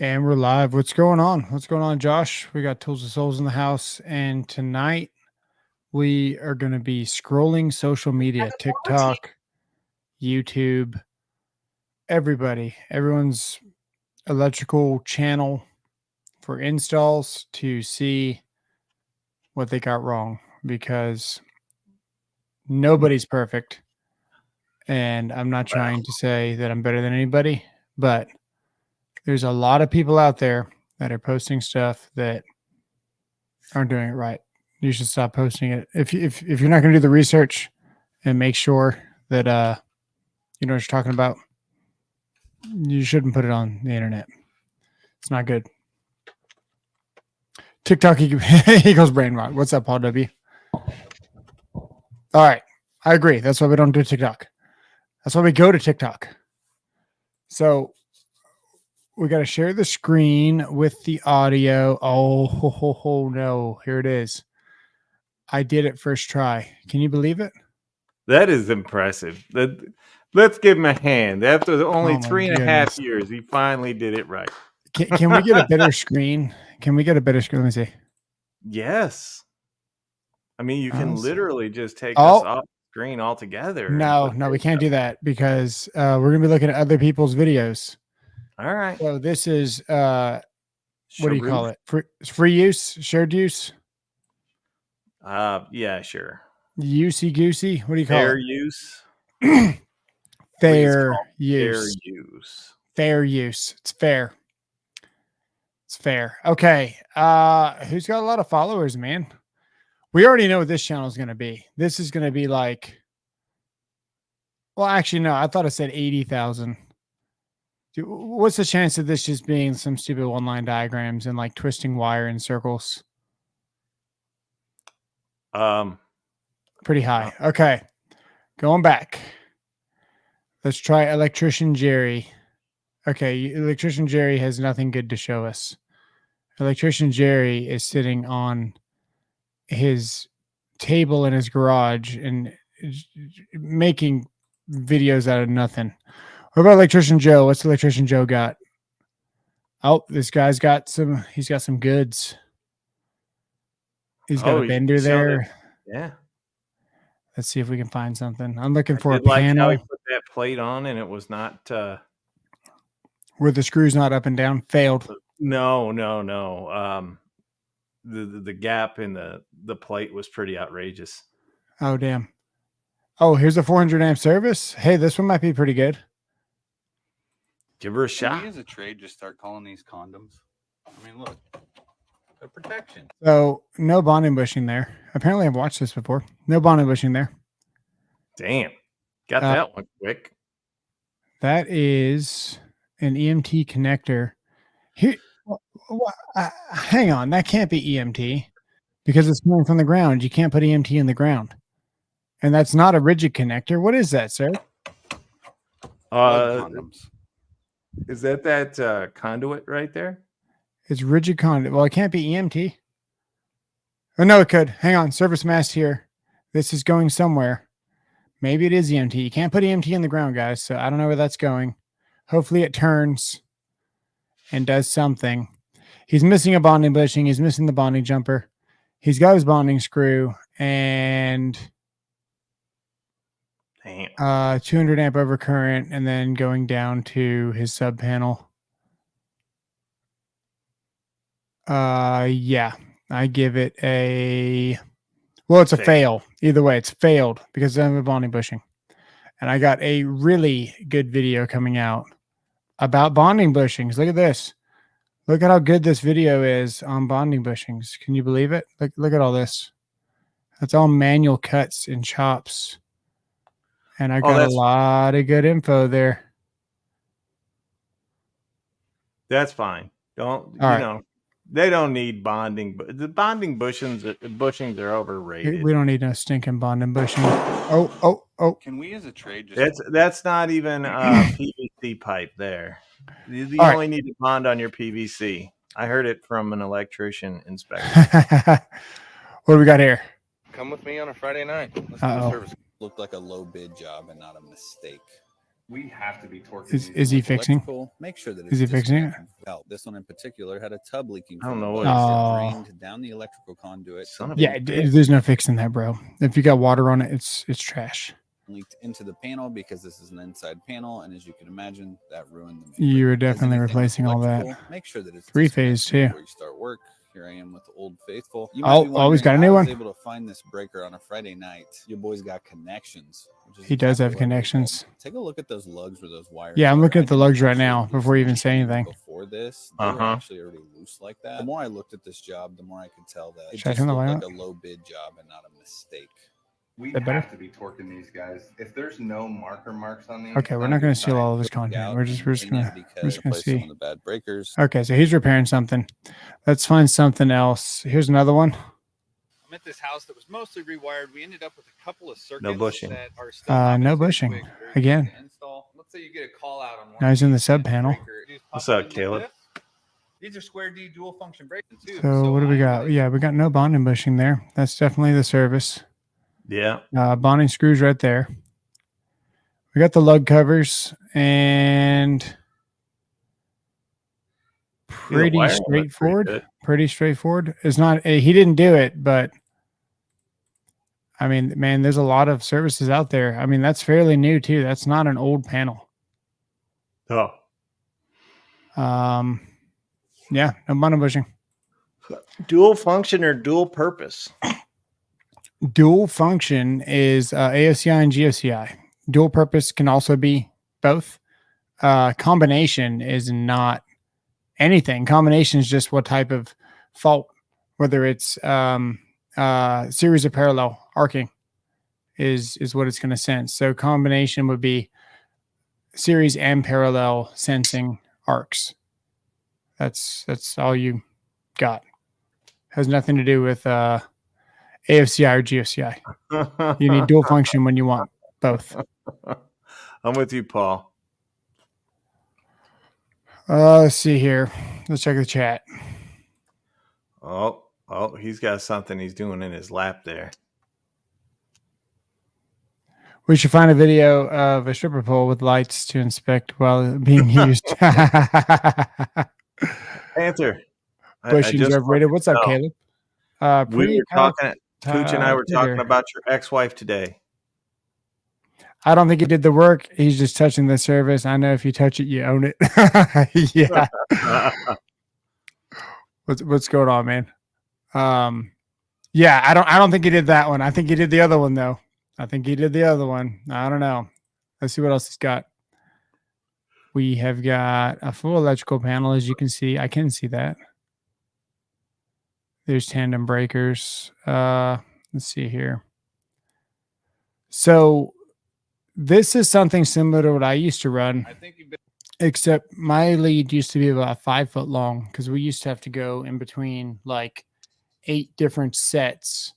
And we're live. What's going on? What's going on, Josh? We got Tools of Souls in the house. And tonight we are going to be scrolling social media, TikTok, YouTube, everyone's electrical channel for installs to see what they got wrong because nobody's perfect. And I'm not trying to say that I'm better than anybody, but there's a lot of people out there that are posting stuff that aren't doing it right. You should stop posting it. If you're not going to do the research and make sure that you know what you're talking about, you shouldn't put it on the internet. It's not good. TikTok equals brain rot. What's up, Paul W? All right, I agree. That's why we don't do TikTok. That's why we go to TikTok. So we got to share the screen with the audio. Oh no, here it is. I did it first try. Can you believe it? That is impressive. Let's give him a hand. After only Oh my 3.5 goodness. years, he finally did it right. Can we get a better screen? Can we get a better screen? Let me see. Yes. I mean, you can literally just take Oh. us off screen altogether. No, we can't do that because we're going to be looking at other people's videos. All right. So this is, what do you call it? Free use? Shared use? Yeah, sure. Usey goosey? What do you call Fair it? use. Fair use. Fair use. Fair use. It's fair. It's fair. Okay. Who's got a lot of followers, man? We already know what this channel is going to be. This is going to be like, well, actually, no, I thought it said 80,000. What's the chance of this just being some stupid one-line diagrams and like twisting wire in circles? Pretty high. Okay. Going back. Let's try Electrician Jerry. Okay, Electrician Jerry has nothing good to show us. Electrician Jerry is sitting on his table in his garage and making videos out of nothing. What about Electrician Joe? What's Electrician Joe got? Oh, this guy's got he's got some goods. He's got a bender there. Yeah. Let's see if we can find something. I'm looking for a panel. Like how he put that plate on and it was not where the screw's not up and down. Failed. No. The gap in the plate was pretty outrageous. Oh, damn. Oh, here's a 400 amp service. Hey, this one might be pretty good. Give her a shot. We as a trade just start calling these condoms. I mean, look, they're protection. So no bonding bushing there. Apparently I've watched this before. No bonding bushing there. Damn. Got that one quick. That is an EMT connector. Here, hang on. That can't be EMT because it's coming from the ground. You can't put EMT in the ground. And that's not a rigid connector. What is that, sir? Condoms. Is that conduit right there? It's rigid conduit. Well, it can't be EMT. Oh, no, it could. Hang on. Service mast here. This is going somewhere. Maybe it is EMT. You can't put EMT in the ground, guys. So I don't know where that's going. Hopefully it turns and does something. He's missing a bonding bushing. He's missing the bonding jumper. He's got his bonding screw and 200 amp overcurrent and then going down to his sub panel. Yeah, I give it a, well, it's a fail. Either way, it's failed because I'm a bonding bushing. And I got a really good video coming out about bonding bushings. Look at this. Look at how good this video is on bonding bushings. Can you believe it? Look at all this. That's all manual cuts and chops. And I got a lot of good info there. That's fine. They don't need bonding, but the bonding bushings are overrated. We don't need no stinking bonding bushing. Oh. Can we as a trade just that's not even a PVC pipe there. You only need to bond on your PVC. I heard it from an electrician inspector. What do we got here? Come with me on a Friday night. Uh-oh. Service looked like a low bid job and not a mistake. We have to be torquing Is these he guys. fixing? Electrical, make sure that Is he it's fixing it? disconnected from valve. This one in particular had a tub leaking I don't from the know what bottom. he's It doing. drained down the electrical conduit. Son of a Yeah, bitch. there's no fixing that, bro. If you got water on it, it's trash. Leaked into the panel because this is an inside panel, and as you can imagine, that ruined the. You were As definitely anything with replacing all that. electrical, make sure that it's Three-phase, disconnected too. before you start work. Here I am with the Old Faithful. You Oh, might be always wondering got a how new I was one. able to find this breaker on a Friday night. Your boy's got connections. which is He does have exactly what we connections. did. Take a look at those lugs where those wires. Yeah, I'm are. looking I at the didn't lugs right actually now loose before you even those say in anything. Before this, they were Uh-huh. actually already loose like that. The more I looked at this job, the more I could tell that it Should I just turn the looked light like on? a low bid job and not a mistake. We that better? have to be torquing these guys. If there's no marks on these, Okay, we're not going to steal all of his content. We're just gonna some see. of the bad breakers. Okay, so he's repairing something. Let's find something else. Here's another one. I'm at this house that was mostly rewired. We ended up with a couple of circuits No bushing. that are still No obviously bushing. quick, very Again. quick to install. Let's say you get a call out on one. Now he's in the sub and the panel. breaker is What's popping up, in like Caleb? this. These are square D dual function breakers too. So what do we I got? really- Yeah, we got no bonding bushing there. That's definitely the service. Yeah. Bonding screws right there. We got the lug covers and Yeah, the pretty wiring looks pretty straightforward. good. Pretty straightforward. It's not. He didn't do it, but I mean, man, there's a lot of services out there. I mean, that's fairly new too. That's not an old panel. Oh. Yeah, no bonding bushing. Dual function or dual purpose? Dual function is AOCI and GOCI. Dual purpose can also be both. Combination is not anything. Combination is just what type of fault, whether it's series or parallel arcing is what it's going to sense. So combination would be series and parallel sensing arcs. That's all you got. Has nothing to do with AFCI or GFCI. You need dual function when you want both. I'm with you, Paul. Let's see here. Let's check the chat. Oh, he's got something he's doing in his lap there. We should find a video of a stripper pole with lights to inspect while being used. Panther. Bushings overrated. What's up, know. Caleb? We were talking, Twitter. Pooch and I were talking about your ex-wife today. I don't think he did the work. He's just touching the service. I know if you touch it, you own it. Yeah. What's going on, man? Yeah, I don't think he did that one. I think he did the other one though. I think he did the other one. I don't know. Let's see what else he's got. We have got a full electrical panel, as you can see. I can see that. There's tandem breakers. Let's see here. So this is something similar to what I used to run, I think you've been except my lead used to be about 5 foot long because we used to have to go in between like 8 different sets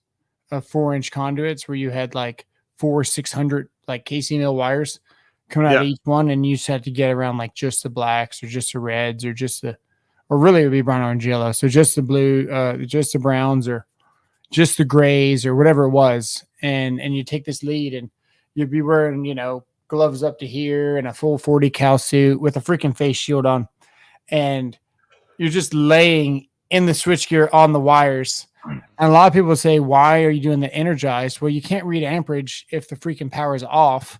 of 4-inch conduits where you had like 600 like KC mill wires coming out of each one, and you just had to get around like just the blacks or just the reds or just the, or really it would be brown, orange, yellow. So just the blue, just the browns or just the grays or whatever it was. And you take this lead and you'd be wearing, gloves up to here and a full 40 cal suit with a freaking face shield on. And you're just laying in the switchgear on the wires. And a lot of people say, why are you doing the energized? Well, you can't read amperage if the freaking power is off,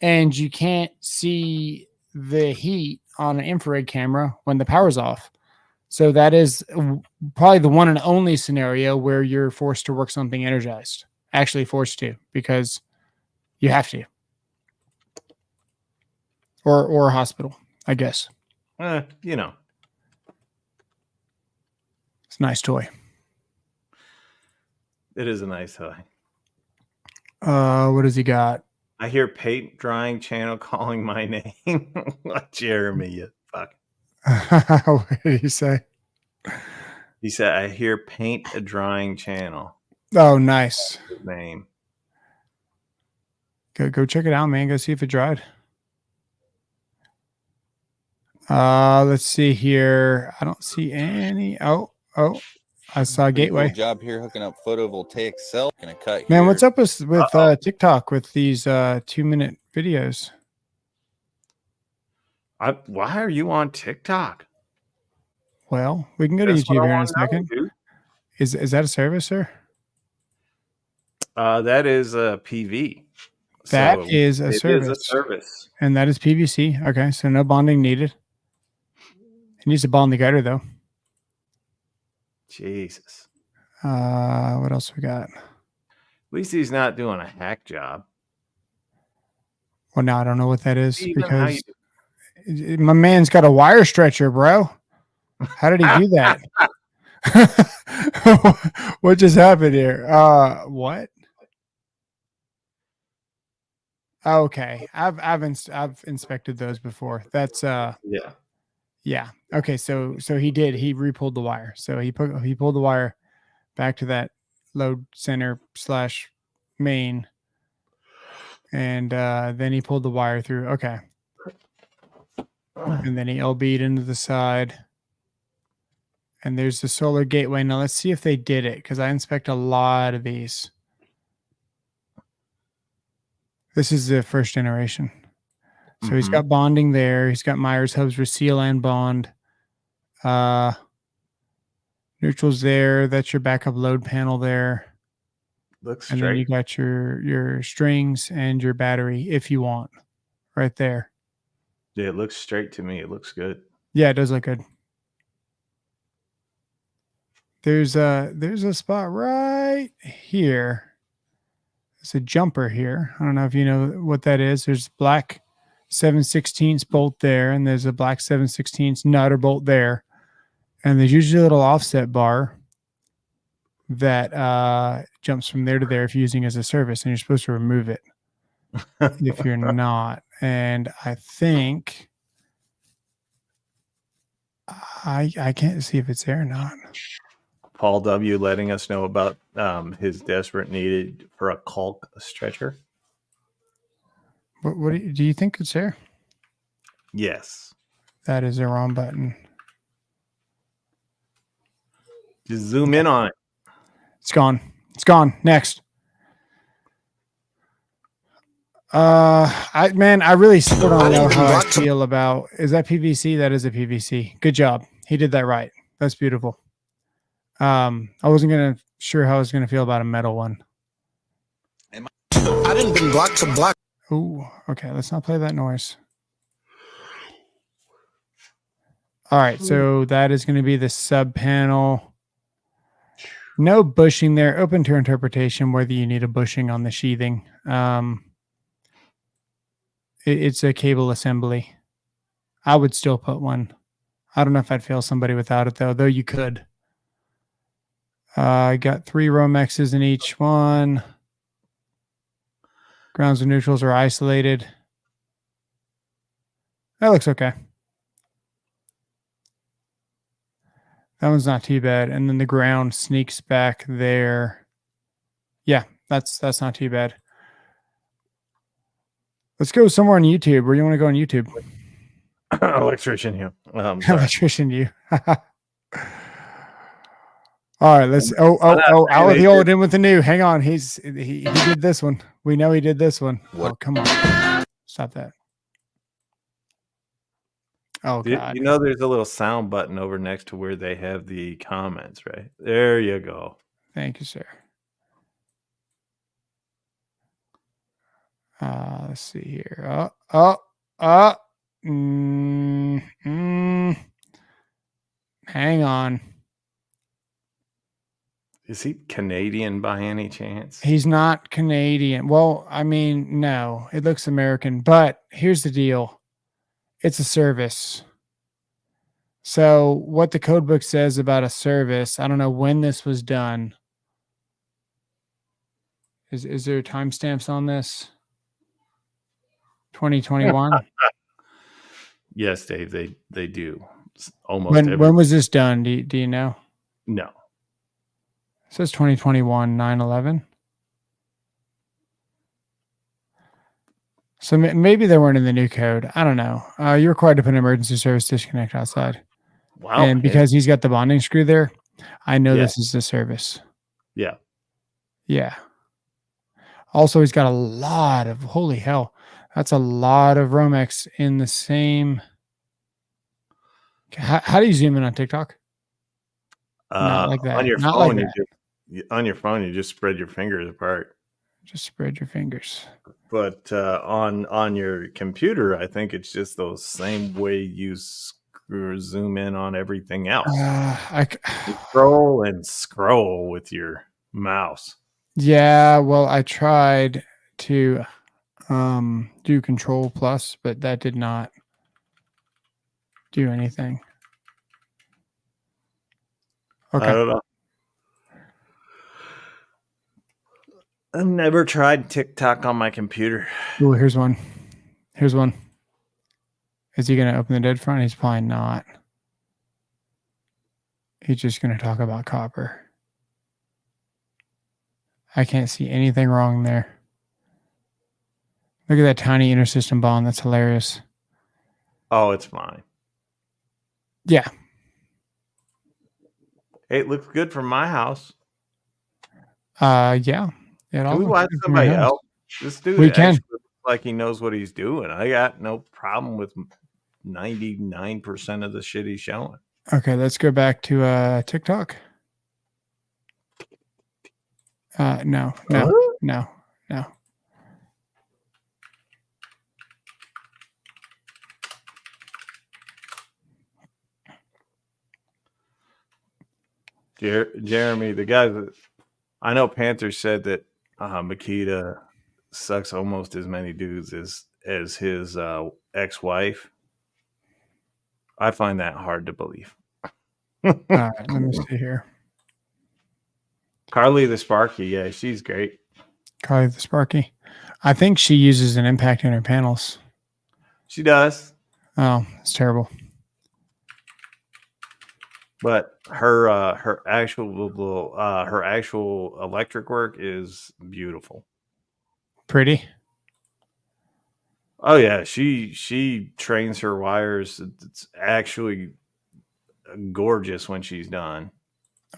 and you can't see the heat on an infrared camera when the power's off. So that is probably the one and only scenario where you're forced to work something energized. Actually forced to, because you have to. Or a hospital, I guess. It's a nice toy. It is a nice toy. What has he got? I hear paint drying channel calling my name. Jeremy, you fuck. What did he say? He said, I hear paint a drying channel. Oh, nice. That's his name. Go check it out, man. Go see if it dried. Let's see here. I don't see any. Oh, I saw a gateway. Cool job here hooking up photovoltaic cell. Gonna cut Man, here. what's up with TikTok with these 2-minute videos? Why are you on TikTok? Well, we can go to That's what YouTube I here in a want to know, second. dude. Is that a service, sir? That is a PV. That So is a it service. is a service. And that is PVC. Okay, so no bonding needed. He needs to bond the gutter though. Jesus. What else we got? At least he's not doing a hack job. Well, now I don't know what that is Even how because my man's got a wire stretcher, bro. How did he do that? What just happened here? What? Okay, I've inspected those before. That's yeah. Okay, so he re-pulled the wire. So he pulled the wire back to that load center / main, and then he pulled the wire through. Okay, and then he LB'd into the side. And there's the solar gateway. Now let's see if they did it because I inspect a lot of these. This is the first generation. So he's got bonding there. He's got Myers Hubs with seal and bond. Neutrals there. That's your backup load panel there. looks And then you straight. got your strings and your battery if you want right there. Yeah, it looks straight to me. It looks good. Yeah, it does look good. There's a spot right here. There's a jumper here. I don't know if you know what that is. There's black 7/16 bolt there, and there's a black 7/16 nut or bolt there. And there's usually a little offset bar that jumps from there to there if you're using it as a service, and you're supposed to remove it if you're not. And I think I can't see if it's there or not. Paul W. letting us know about his desperate need for a caulk stretcher. What do you think it's there? Yes. That is the wrong button. Just zoom in on it. It's gone. It's gone. Next. I really still don't know how I feel about. Is that PVC? That is a PVC. Good job. He did that right. That's beautiful. I wasn't sure how I was gonna feel about a metal one. I didn't been block to block. Oh, okay. Let's not play that noise. All right, so that is going to be the sub panel. No bushing there. Open to interpretation whether you need a bushing on the sheathing. It's a cable assembly. I would still put one. I don't know if I'd fail somebody without it though you could. I got 3 Romexes in each one. Grounds and neutrals are isolated. That looks okay. That one's not too bad. And then the ground sneaks back there. Yeah, that's not too bad. Let's go somewhere on YouTube. Where do you want to go on YouTube? Electrician here. Electrician you. All right, let's out with the old, in with the new. Hang on. He did this one. We know he did this one. What? Oh, come on. Stop that. Oh God. You know there's a little sound button over next to where they have the comments, right? There you go. Thank you, sir. Let's see here. Hang on. Is he Canadian by any chance? He's not Canadian. Well, I mean, no, it looks American, but here's the deal. It's a service. So what the code book says about a service, I don't know when this was done. Is there timestamps on this? 2021? Yes, Dave, they do. Almost when was this done? Do you know? No. It says 2021, 9/11. So maybe they weren't in the new code. I don't know. You're required to put an emergency service disconnect outside. Wow. And because he's got the bonding screw there, I know Yeah. this is the service. Yeah. Yeah. Also, he's got a lot of, holy hell, that's a lot of Romex in the same How do you zoom in on TikTok? Not like that. On your Not phone, like you just spread your fingers apart. Just spread your fingers. But on your computer, I think it's just those same way you zoom in on everything else. You scroll with your mouse. Yeah, well, I tried to do Control Plus, but that did not do anything. I Okay. don't know. I've never tried TikTok on my computer. Ooh, here's one. Here's one. Is he going to open the dead front? He's probably not. He's just going to talk about copper. I can't see anything wrong there. Look at that tiny intersystem bond. That's hilarious. Oh, it's fine. Yeah. Hey, it looks good from my house. Yeah. It all Can we looks watch good from your somebody house. else? This dude We can. actually looks like he knows what he's doing. I got no problem with 99% of the shit he's showing. Okay, let's go back to TikTok. No. Jeremy, the guy that I know, Panther said that Makita sucks almost as many dudes as his ex-wife. I find that hard to believe. All right, let me see here. Carly the Sparky, yeah, she's great. Carly the Sparky. I think she uses an impact in her panels. She does, Oh, it's terrible. but her actual electric work is beautiful. Pretty. Oh yeah, she trains her wires. It's actually gorgeous when she's done.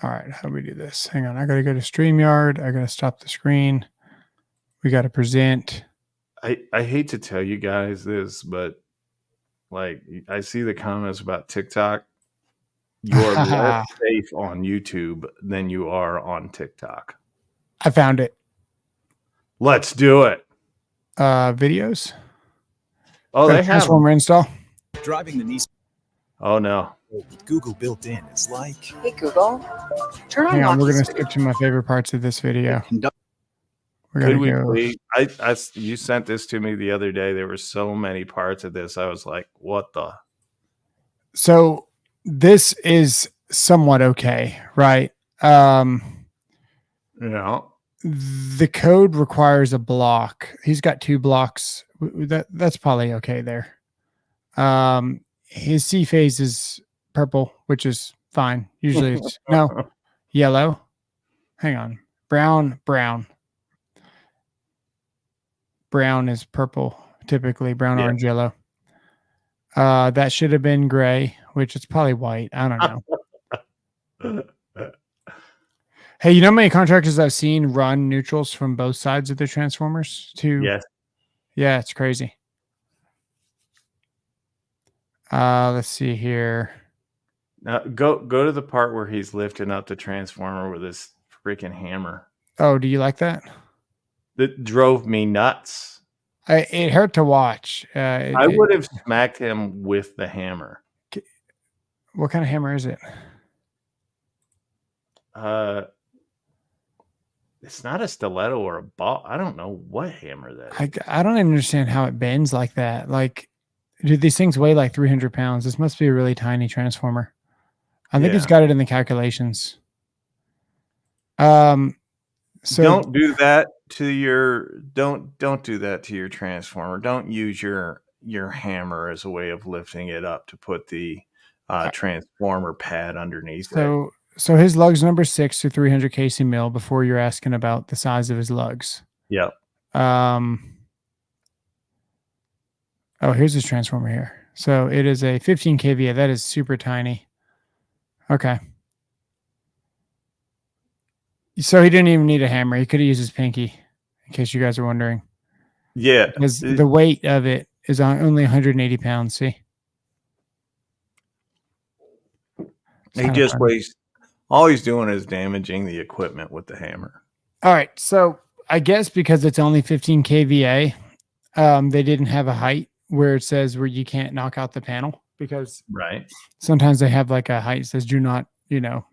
All right, how do we do this? Hang on, I got to go to StreamYard. I got to stop the screen. We got to present. I hate to tell you guys this, but like I see the comments about TikTok. You're less safe on YouTube than you are on TikTok. I found it. Let's do it. Videos. Oh, Got a they have. transformer install. Driving the Nissan Oh no. with Google built in is like Hey Google, turn on Hang on, we're Lockheed gonna Speed. skip to my favorite parts of this video. conduct. We're gonna Could we go. please? You sent this to me the other day. There were so many parts of this. I was like, what the? So this is somewhat okay, right? Yeah. The code requires a block. He's got 2 blocks. That's probably okay there. His C phase is purple, which is fine. Usually it's no yellow. Hang on. Brown. Brown is purple, typically brown, Yeah. orange, yellow. That should have been gray, which is probably white. I don't know. Hey, you know how many contractors I've seen run neutrals from both sides of their transformers to Yes. Yeah, it's crazy. Let's see here. Now go to the part where he's lifting up the transformer with this freaking hammer. Oh, do you like that? That drove me nuts. It hurt to watch. I would have smacked him with the hammer. What kind of hammer is it? It's not a stiletto or a ball. I don't know what hammer that is. I don't understand how it bends like that. Like, dude, these things weigh like 300 pounds. This must be a really tiny transformer. I think he's Yeah. got it in the calculations. So don't do that to your don't do that to your transformer. Don't use your hammer as a way of lifting it up to put the transformer pad underneath it. So his lugs number 6 to 300 kc mil before you're asking about the size of his lugs. Yep. Oh, here's his transformer here. So it is a 15 kVA. That is super tiny. Okay. So he didn't even need a hammer. He could have used his pinky, in case you guys are wondering. Yeah. Because the weight of it is only 180 pounds. See? It's He kinda just funny. wastes. All he's doing is damaging the equipment with the hammer. All right. So I guess because it's only 15 kVA, they didn't have a height where it says where you can't knock out the panel, because Right. sometimes they have like a height that says do not, what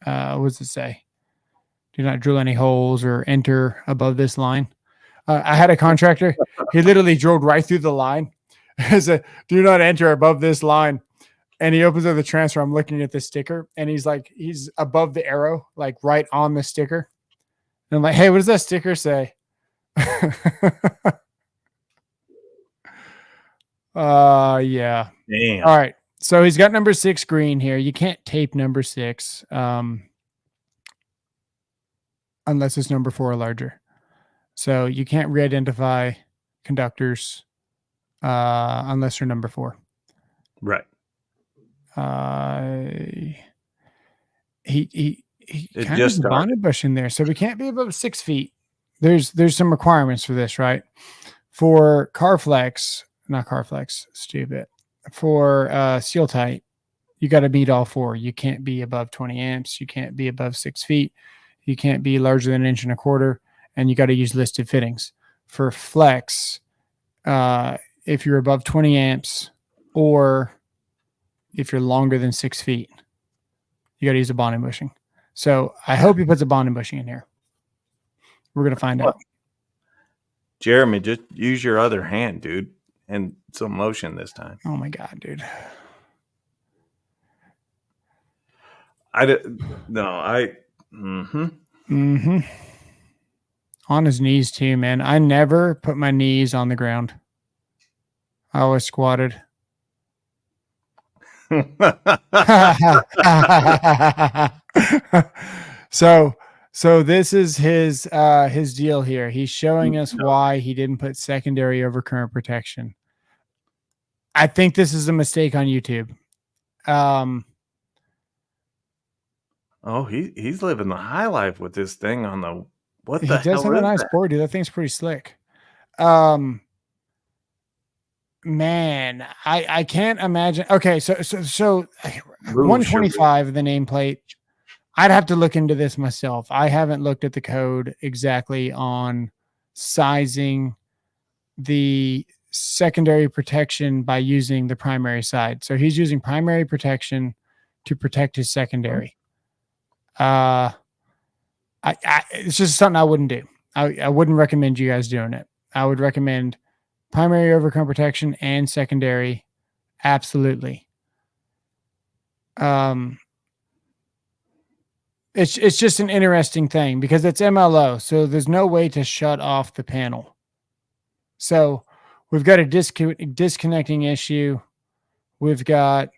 does it say? Do not drill any holes or enter above this line. I had a contractor, he literally drilled right through the line. It said, do not enter above this line. And he opens up the transfer. I'm looking at the sticker, and he's above the arrow, like right on the sticker. And I'm like, hey, what does that sticker say? Yeah. Damn. All right. So he's got number 6 green here. You can't tape number 6 unless it's number 4 or larger. So you can't re-identify conductors unless they're number 4. Right. He It kind just of started. bonded bush in there, so we can't be above 6 feet. There's some requirements for this, right? For Carflex, not Carflex, stupid. For Seal Tight, you got to meet all 4. You can't be above 20 amps. You can't be above 6 feet. You can't be larger than 1 1/4 inches, and you got to use listed fittings. For Flex, if you're above 20 amps or if you're longer than 6 feet, you got to use a bonding bushing. So I hope he puts a bonding bushing in here. We're going to find out. Jeremy, just use your other hand, dude, and some motion this time. Oh my God, dude. Mm-hmm. On his knees too, man. I never put my knees on the ground. I always squatted. So this is his deal here. He's showing us why he didn't put secondary overcurrent protection. I think this is a mistake on YouTube. Oh, he's living the high life with this thing on the. What He the does hell have a is nice that? board, dude. That thing's pretty slick. Man, I can't imagine. Okay, so Ooh, 125 the nameplate. I'd have to look into this myself. I haven't looked at the code exactly on sizing the secondary protection by using the primary side. So he's using primary protection to protect his secondary. It's just something I wouldn't do. I wouldn't recommend you guys doing it. I would recommend primary overcurrent protection and secondary. Absolutely. It's just an interesting thing because it's MLO, so there's no way to shut off the panel. So we've got a disconnecting issue. We've got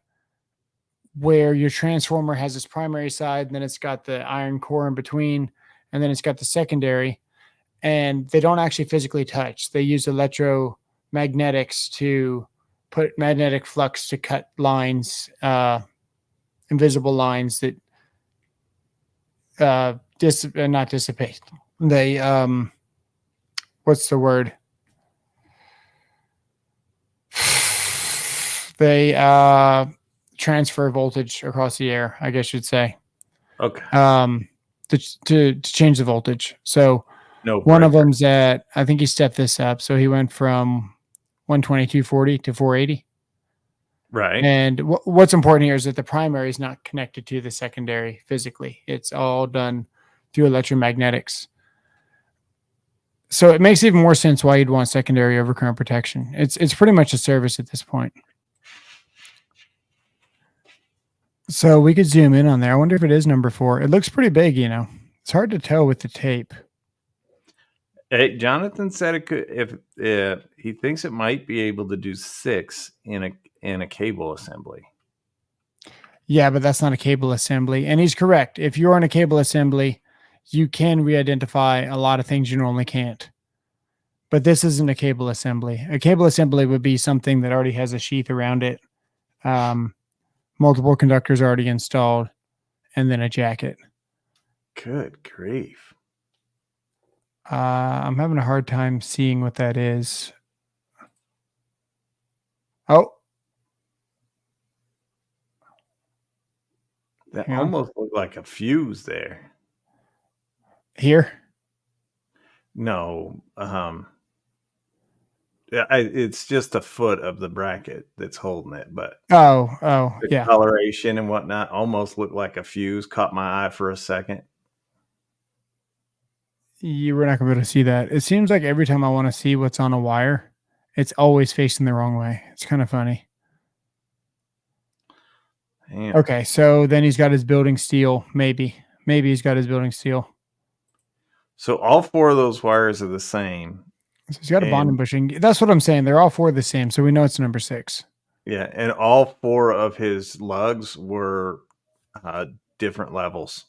where your transformer has its primary side, and then it's got the iron core in between, and then it's got the secondary, and they don't actually physically touch. They use electromagnetics to put magnetic flux to cut lines, invisible lines that not dissipate. They what's the word? They transfer voltage across the air, I guess you'd say. Okay. To change the voltage. So No. one of them's at, I think he stepped this up. So he went from 122.40 to 480. Right. And what's important here is that the primary is not connected to the secondary physically. It's all done through electromagnetics. So it makes even more sense why you'd want secondary overcurrent protection. It's pretty much a service at this point. So we could zoom in on there. I wonder if it is number 4. It looks pretty big, you know. It's hard to tell with the tape. Hey, Jonathan said it could if he thinks it might be able to do 6 in a cable assembly. Yeah, but that's not a cable assembly. And he's correct. If you're on a cable assembly, you can re-identify a lot of things you normally can't. But this isn't a cable assembly. A cable assembly would be something that already has a sheath around it. Multiple conductors already installed, and then a jacket. Good grief. I'm having a hard time seeing what that is. Oh. That Yeah. almost looked like a fuse there. Here. No, yeah, it's just a foot of the bracket that's holding it, but Oh, the yeah. coloration and whatnot almost looked like a fuse. Caught my eye for a second. You were not going to be able to see that. It seems like every time I want to see what's on a wire, it's always facing the wrong way. It's kind of funny. Damn. Okay, so then he's got his building steel. Maybe he's got his building steel. So all 4 of those wires are the same. So he's got a bonding And- bushing. That's what I'm saying. They're all 4 the same, so we know it's number 6. Yeah, and all 4 of his lugs were different levels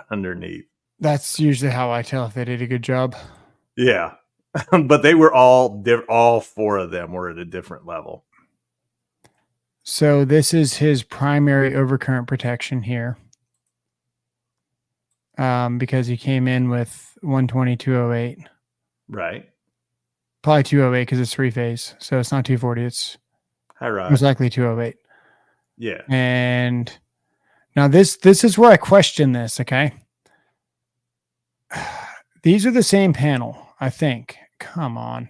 underneath. That's usually how I tell if they did a good job. Yeah, but they were all 4 of them were at a different level. So this is his primary overcurrent protection here. Because he came in with 120, 208. Right. Probably 208 because it's 3-phase. So it's not 240. It's Hi, Rod. most likely 208. Yeah. And now this is where I question this, okay? These are the same panel, I think. Come on.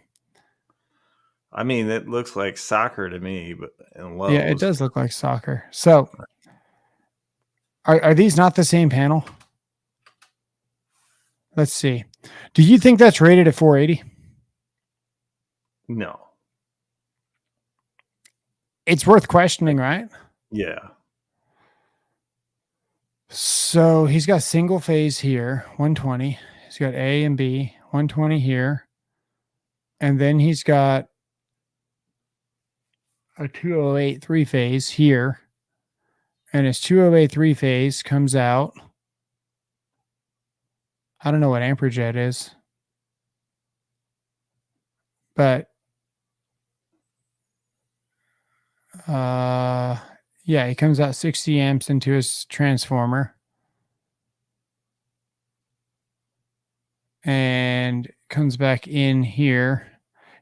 I mean, it looks like soccer to me, but in Lowe's. Yeah, it does look like soccer. So are these not the same panel? Let's see. Do you think that's rated at 480? No. It's worth questioning, right? Yeah. So he's got single phase here, 120. He's got A and B, 120 here. And then he's got a 208 3-phase here. And his 208 3-phase comes out. I don't know what amperage that is. But yeah, he comes out 60 amps into his transformer. And comes back in here.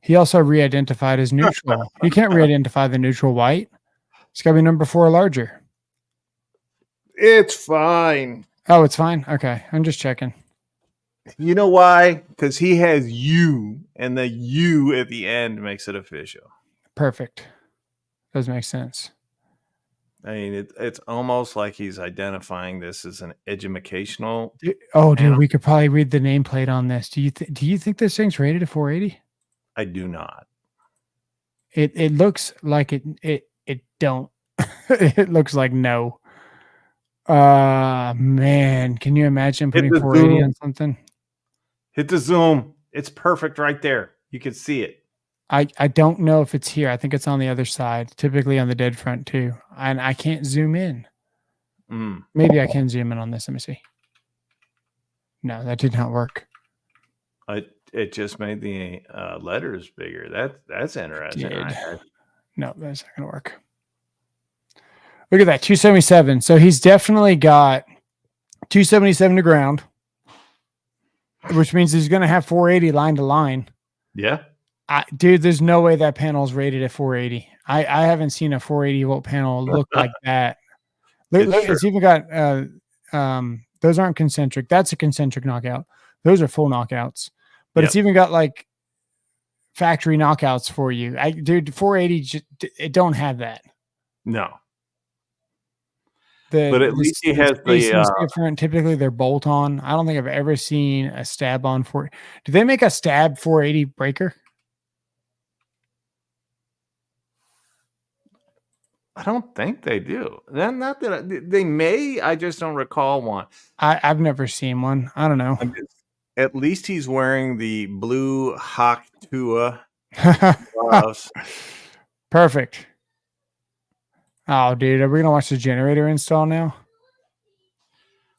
He also re-identified as neutral. You can't re-identify the neutral white. It's got to be number 4 or larger. It's fine. Oh, it's fine. Okay, I'm just checking. You know why? Because he has U, and the U at the end makes it official. Perfect. Does make sense. I mean, it's almost like he's identifying this as an educational. Oh, dude, Panel. we could probably read the nameplate on this. Do you think this thing's rated at 480? I do not. It looks like it don't. It looks like no. Man, can you imagine Hit putting the 480 zoom. on something? Hit the zoom. It's perfect right there. You can see it. I don't know if it's here. I think it's on the other side, typically on the dead front too. And I can't zoom in. Mm. Maybe I can zoom in on this. Let me see. No, that did not work. It just made the letters bigger. That's interesting. Did. No, that's not going to work. Look at that, 277. So he's definitely got 277 to ground, which means he's going to have 480 line to line. Yeah. Dude, there's no way that panel is rated at 480. I haven't seen a 480 volt panel look like that. Look, it's even got those aren't concentric. That's a concentric knockout. Those are full knockouts. But it's even got like factory knockouts for you. Dude, 480 it don't have that. No. But at least he has spacing's the different. Typically they're bolt on. I don't think I've ever seen a stab on 4. Do they make a stab 480 breaker? I don't think they do. Not that they may. I just don't recall one. I've never seen one. I don't know. At least he's wearing the blue Hawk Tua gloves. Perfect. Oh, dude, are we gonna watch the generator install now?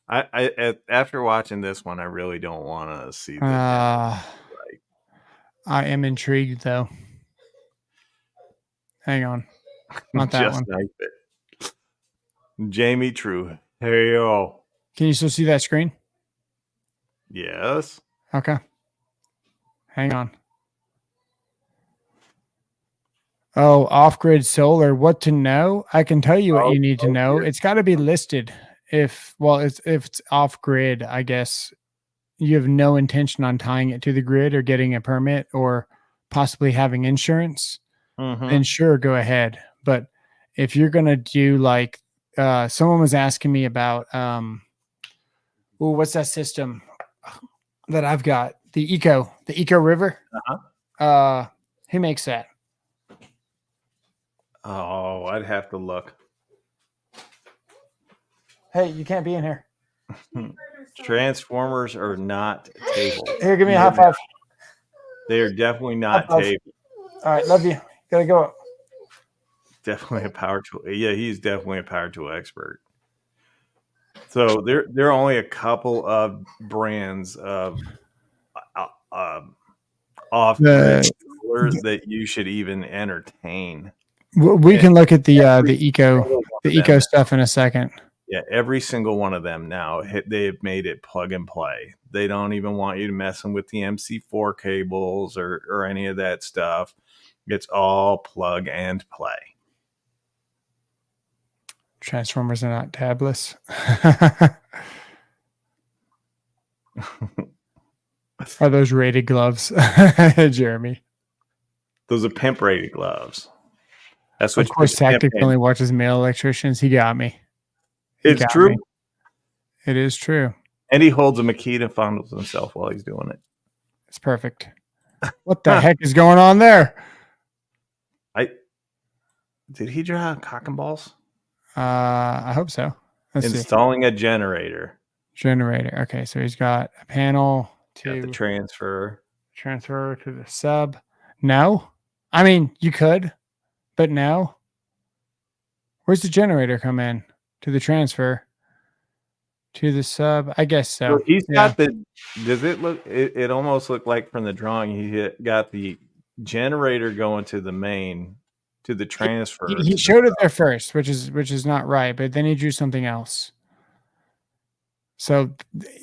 After watching this one, I really don't want to see the I am intrigued though. Hang on. Not that just one. like it. Jamie True. Hey yo. Can you still see that screen? Yes. Okay. Hang on. Oh, off-grid solar. What to know? I can tell you what you need to know. here. It's got to be listed. If it's off-grid, I guess you have no intention on tying it to the grid or getting a permit or possibly having insurance, Mhm. then sure, go ahead. But if you're gonna do like someone was asking me about what's that system that I've got? The Eco River. Who makes that? Oh, I'd have to look. Hey, you can't be in here. Transformers are not table. Here, give me a high five. They are definitely not High five. table. All right, love you. Gotta go. Definitely a power tool. Yeah, he's definitely a power tool expert. So there are only a couple of brands of off-grid solar that you should even entertain. We can look at the Every eco single one of them. stuff in a second. Yeah, every single one of them now they've made it plug and play. They don't even want you to messing with the MC4 cables or any of that stuff. It's all plug and play. Transformers are not tabless. Are those rated gloves, Jeremy? Those are pimp rated gloves. That's what Of course, you put the pimp Tactic in. only watches male electricians. He got me. He It's got true. me. It is true. And he holds a Makita and fondles himself while he's doing it. It's perfect. What the heck is going on there? Did he draw out cock and balls? I hope so. Let's see. Installing a generator. Generator. Okay, so he's got a panel Got to the transfer. transfer to the sub. No, I mean you could, but no. Where's the generator come in? To the transfer. To the sub. I guess so. So he's Yeah. got the. Does it look? It almost looked like from the drawing he got the generator going to the main, to the transfer. He showed it there first, which is not right, but then he drew something else. So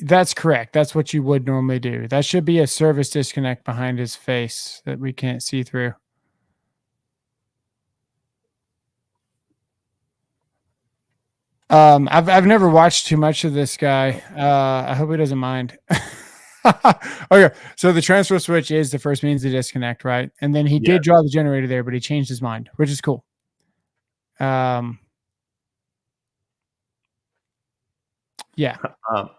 that's correct. That's what you would normally do. That should be a service disconnect behind his face that we can't see through. I've never watched too much of this guy. I hope he doesn't mind. Okay, so the transfer switch is the first means to disconnect, right? And then he did draw the generator there, but he changed his mind, which is cool. Yeah.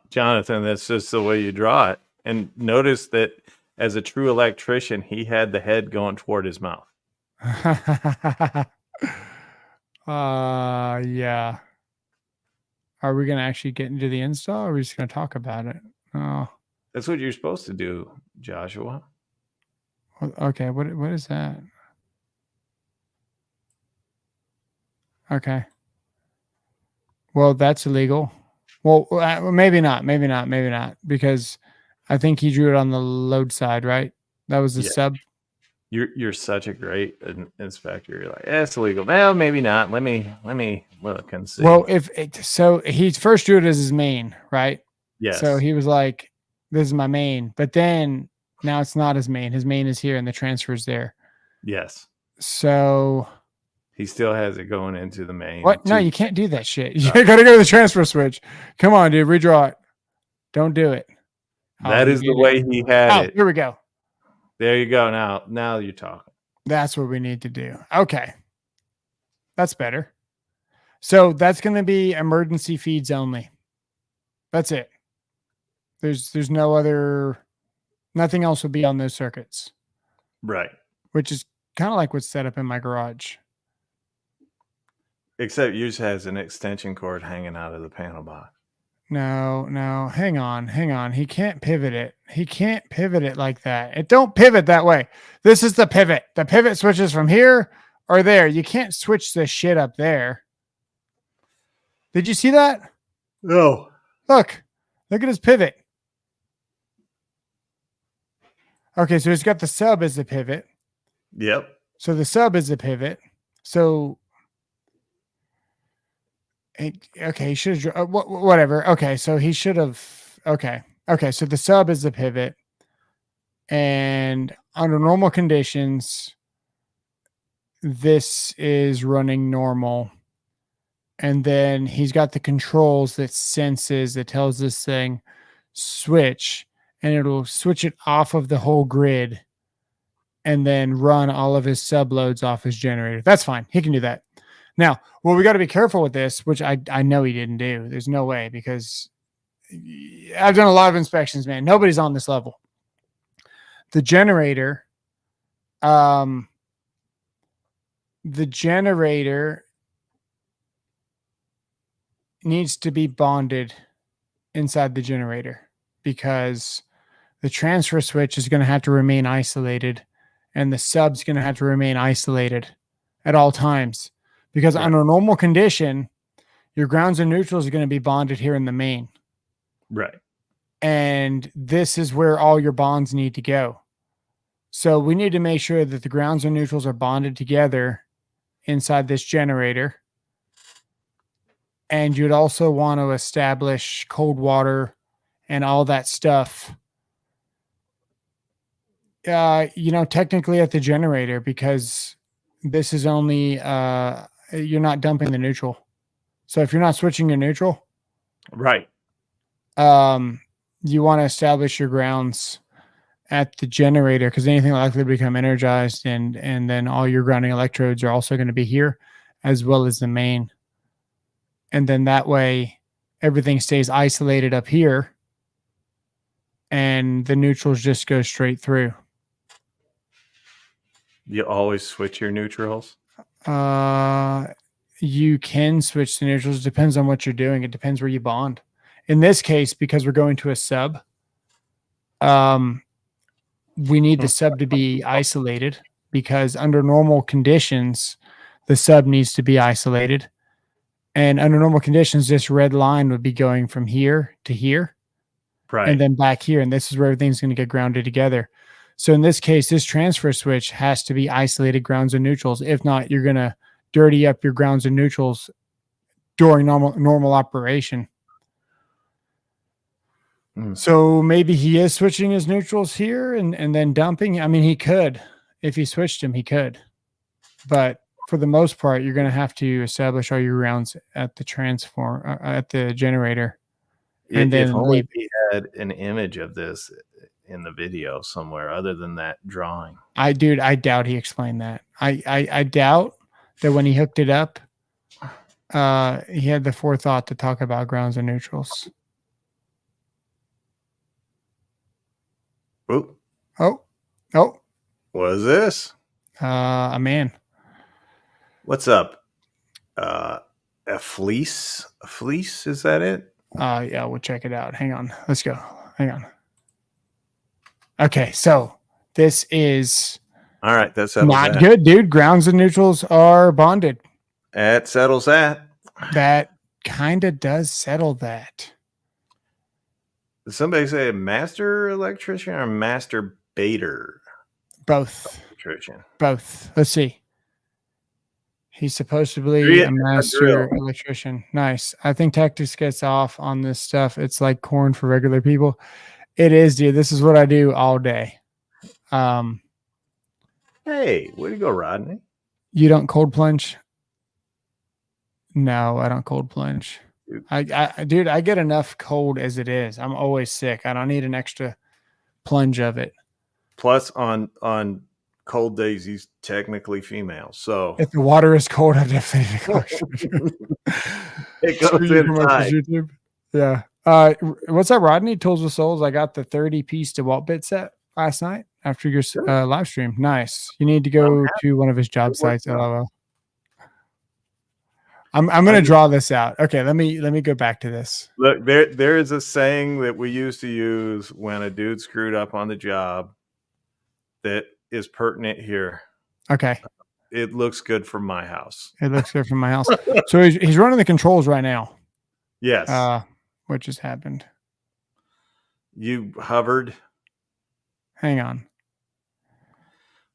Jonathan, that's just the way you draw it. And notice that as a true electrician, he had the head going toward his mouth. Yeah. Are we gonna actually get into the install, or are we just gonna talk about it? Oh, That's what you're supposed to do, Joshua. okay. What is that? Okay. Well, that's illegal. Well, maybe not. Maybe not. Maybe not. Because I think he drew it on the load side, right? That was the Yeah. sub. You're such a great inspector. You're like, it's illegal. Well, maybe not. Let me look and see. Well, so he first drew it as his main, right? yes. So he was like, "This is my main," but then now it's not his main. His main is here, and the transfer's there. yes. So He still has it going into the main. what? No, you can't do that shit. You gotta go to the transfer switch. Come on, dude, redraw it. Don't do it. That you is the did it. way he had it. Here we go. There you go. Now you're talking. That's what we need to do. Okay. That's better. So that's going to be emergency feeds only. That's it. There's no other, nothing else will be on those circuits, Right. which is kind of like what's set up in my garage. Except yours has an extension cord hanging out of the panel box. No, hang on. He can't pivot it. He can't pivot it like that. It don't pivot that way. This is the pivot. The pivot switches from here or there. You can't switch this shit up there. Did you see that? No. Look at his pivot. Okay, so he's got the sub as the pivot. Yep. So the sub is the pivot. So, okay, he should have, whatever. Okay, so he should have, okay, so the sub is the pivot. And under normal conditions, this is running normal. And then he's got the controls that senses, that tells this thing switch, and it'll switch it off of the whole grid and then run all of his subloads off his generator. That's fine. He can do that. Now, well, we got to be careful with this, which I know he didn't do. There's no way, because I've done a lot of inspections, man. Nobody's on this level. The generator, needs to be bonded inside the generator, because the transfer switch is going to have to remain isolated and the sub's going to have to remain isolated at all times, because under a normal condition, your grounds and neutrals are going to be bonded here in the main. Right. And this is where all your bonds need to go. So we need to make sure that the grounds and neutrals are bonded together inside this generator. And you'd also want to establish cold water and all that stuff, technically at the generator, because this is only, you're not dumping the neutral. So if you're not switching your neutral, Right. you want to establish your grounds at the generator, because anything likely to become energized, and then all your grounding electrodes are also going to be here, as well as the main. And then that way everything stays isolated up here and the neutrals just go straight through. You always switch your neutrals? You can switch the neutrals. It depends on what you're doing. It depends where you bond. In this case, because we're going to a sub, we need the sub to be isolated, because under normal conditions, the sub needs to be isolated. And under normal conditions, this red line would be going from here to here, Right. and then back here. And this is where everything's going to get grounded together. So in this case, this transfer switch has to be isolated grounds and neutrals. If not, you're going to dirty up your grounds and neutrals during normal operation. So maybe he is switching his neutrals here and then dumping. I mean, he could. If he switched them, he could. But for the most part, you're going to have to establish all your grounds at the at the generator. And then if only he had an image of this in the video somewhere other than that drawing. I doubt he explained that. I doubt that when he hooked it up, he had the forethought to talk about grounds and neutrals. Oh, Oh, what is this? a man. What's up? A fleece? A fleece? Is that it? Yeah, we'll check it out. Hang on. Let's go. Hang on. Okay, so this is All right, that settles not that. good, dude. Grounds and neutrals are bonded. That settles that. That kind of does settle that. Did somebody say a master electrician or a master baiter Both. electrician? Both. Let's see. He's supposed to be Drill. a master electrician. Nice. I think Tactics gets off on this stuff. It's like corn for regular people. It is, dude. This is what I do all day. Hey, way to go, Rodney. You don't cold plunge? No, I don't cold plunge. Dude, I get enough cold as it is. I'm always sick. I don't need an extra plunge of it. Plus, on cold days, he's technically female. So If the water is cold, I definitely need to go. it goes inside. YouTube. Yeah. What's up, Rodney? Tools with Souls. I got the 30-piece DeWalt bit set last night after your live stream. Nice. You need to go to one of his job sites. LOL. I'm going to draw this out. Okay, let me go back to this. Look, there is a saying that we used to use when a dude screwed up on the job that is pertinent here. Okay. It looks good from my house. It looks good from my house. So he's running the controls right now. Yes. What just happened? You hovered. Hang on.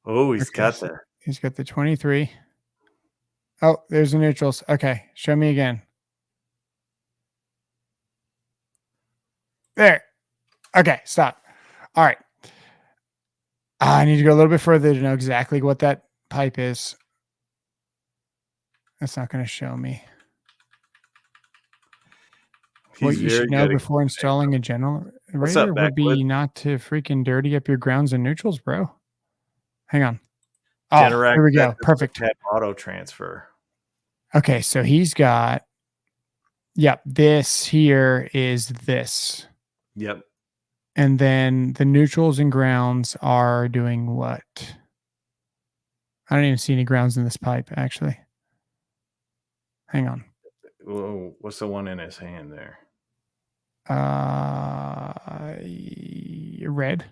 Oh, he's Okay, got so that. He's got the 23. Oh, there's the neutrals. Okay, show me again. There. Okay, stop. All right. I need to go a little bit further to know exactly what that pipe is. That's not going to show me. He's What you very should know good at before installing a generator What's up, would be Backwood? not to freaking dirty up your grounds and neutrals, bro. Hang on. Oh, Generac here we said go. this Perfect. had auto transfer. Okay, so he's got, yep, this here is this. Yep. And then the neutrals and grounds are doing what? I don't even see any grounds in this pipe, actually. Hang on. Whoa, what's the one in his hand there? Red.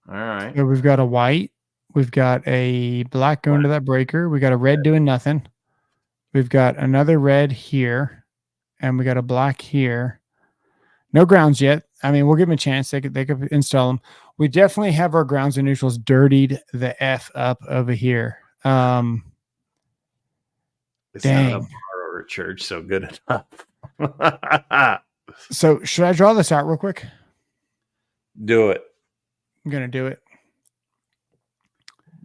All right. So we've got a white. We've got a black going to that breaker. We got a red doing nothing. We've got another red here. And we got a black here. No grounds yet. I mean, we'll give them a chance. They could install them. We definitely have our grounds and neutrals dirtied the F up over here. It's not a Dang. bar or a church, so good enough. So should I draw this out real quick? Do it. I'm going to do it.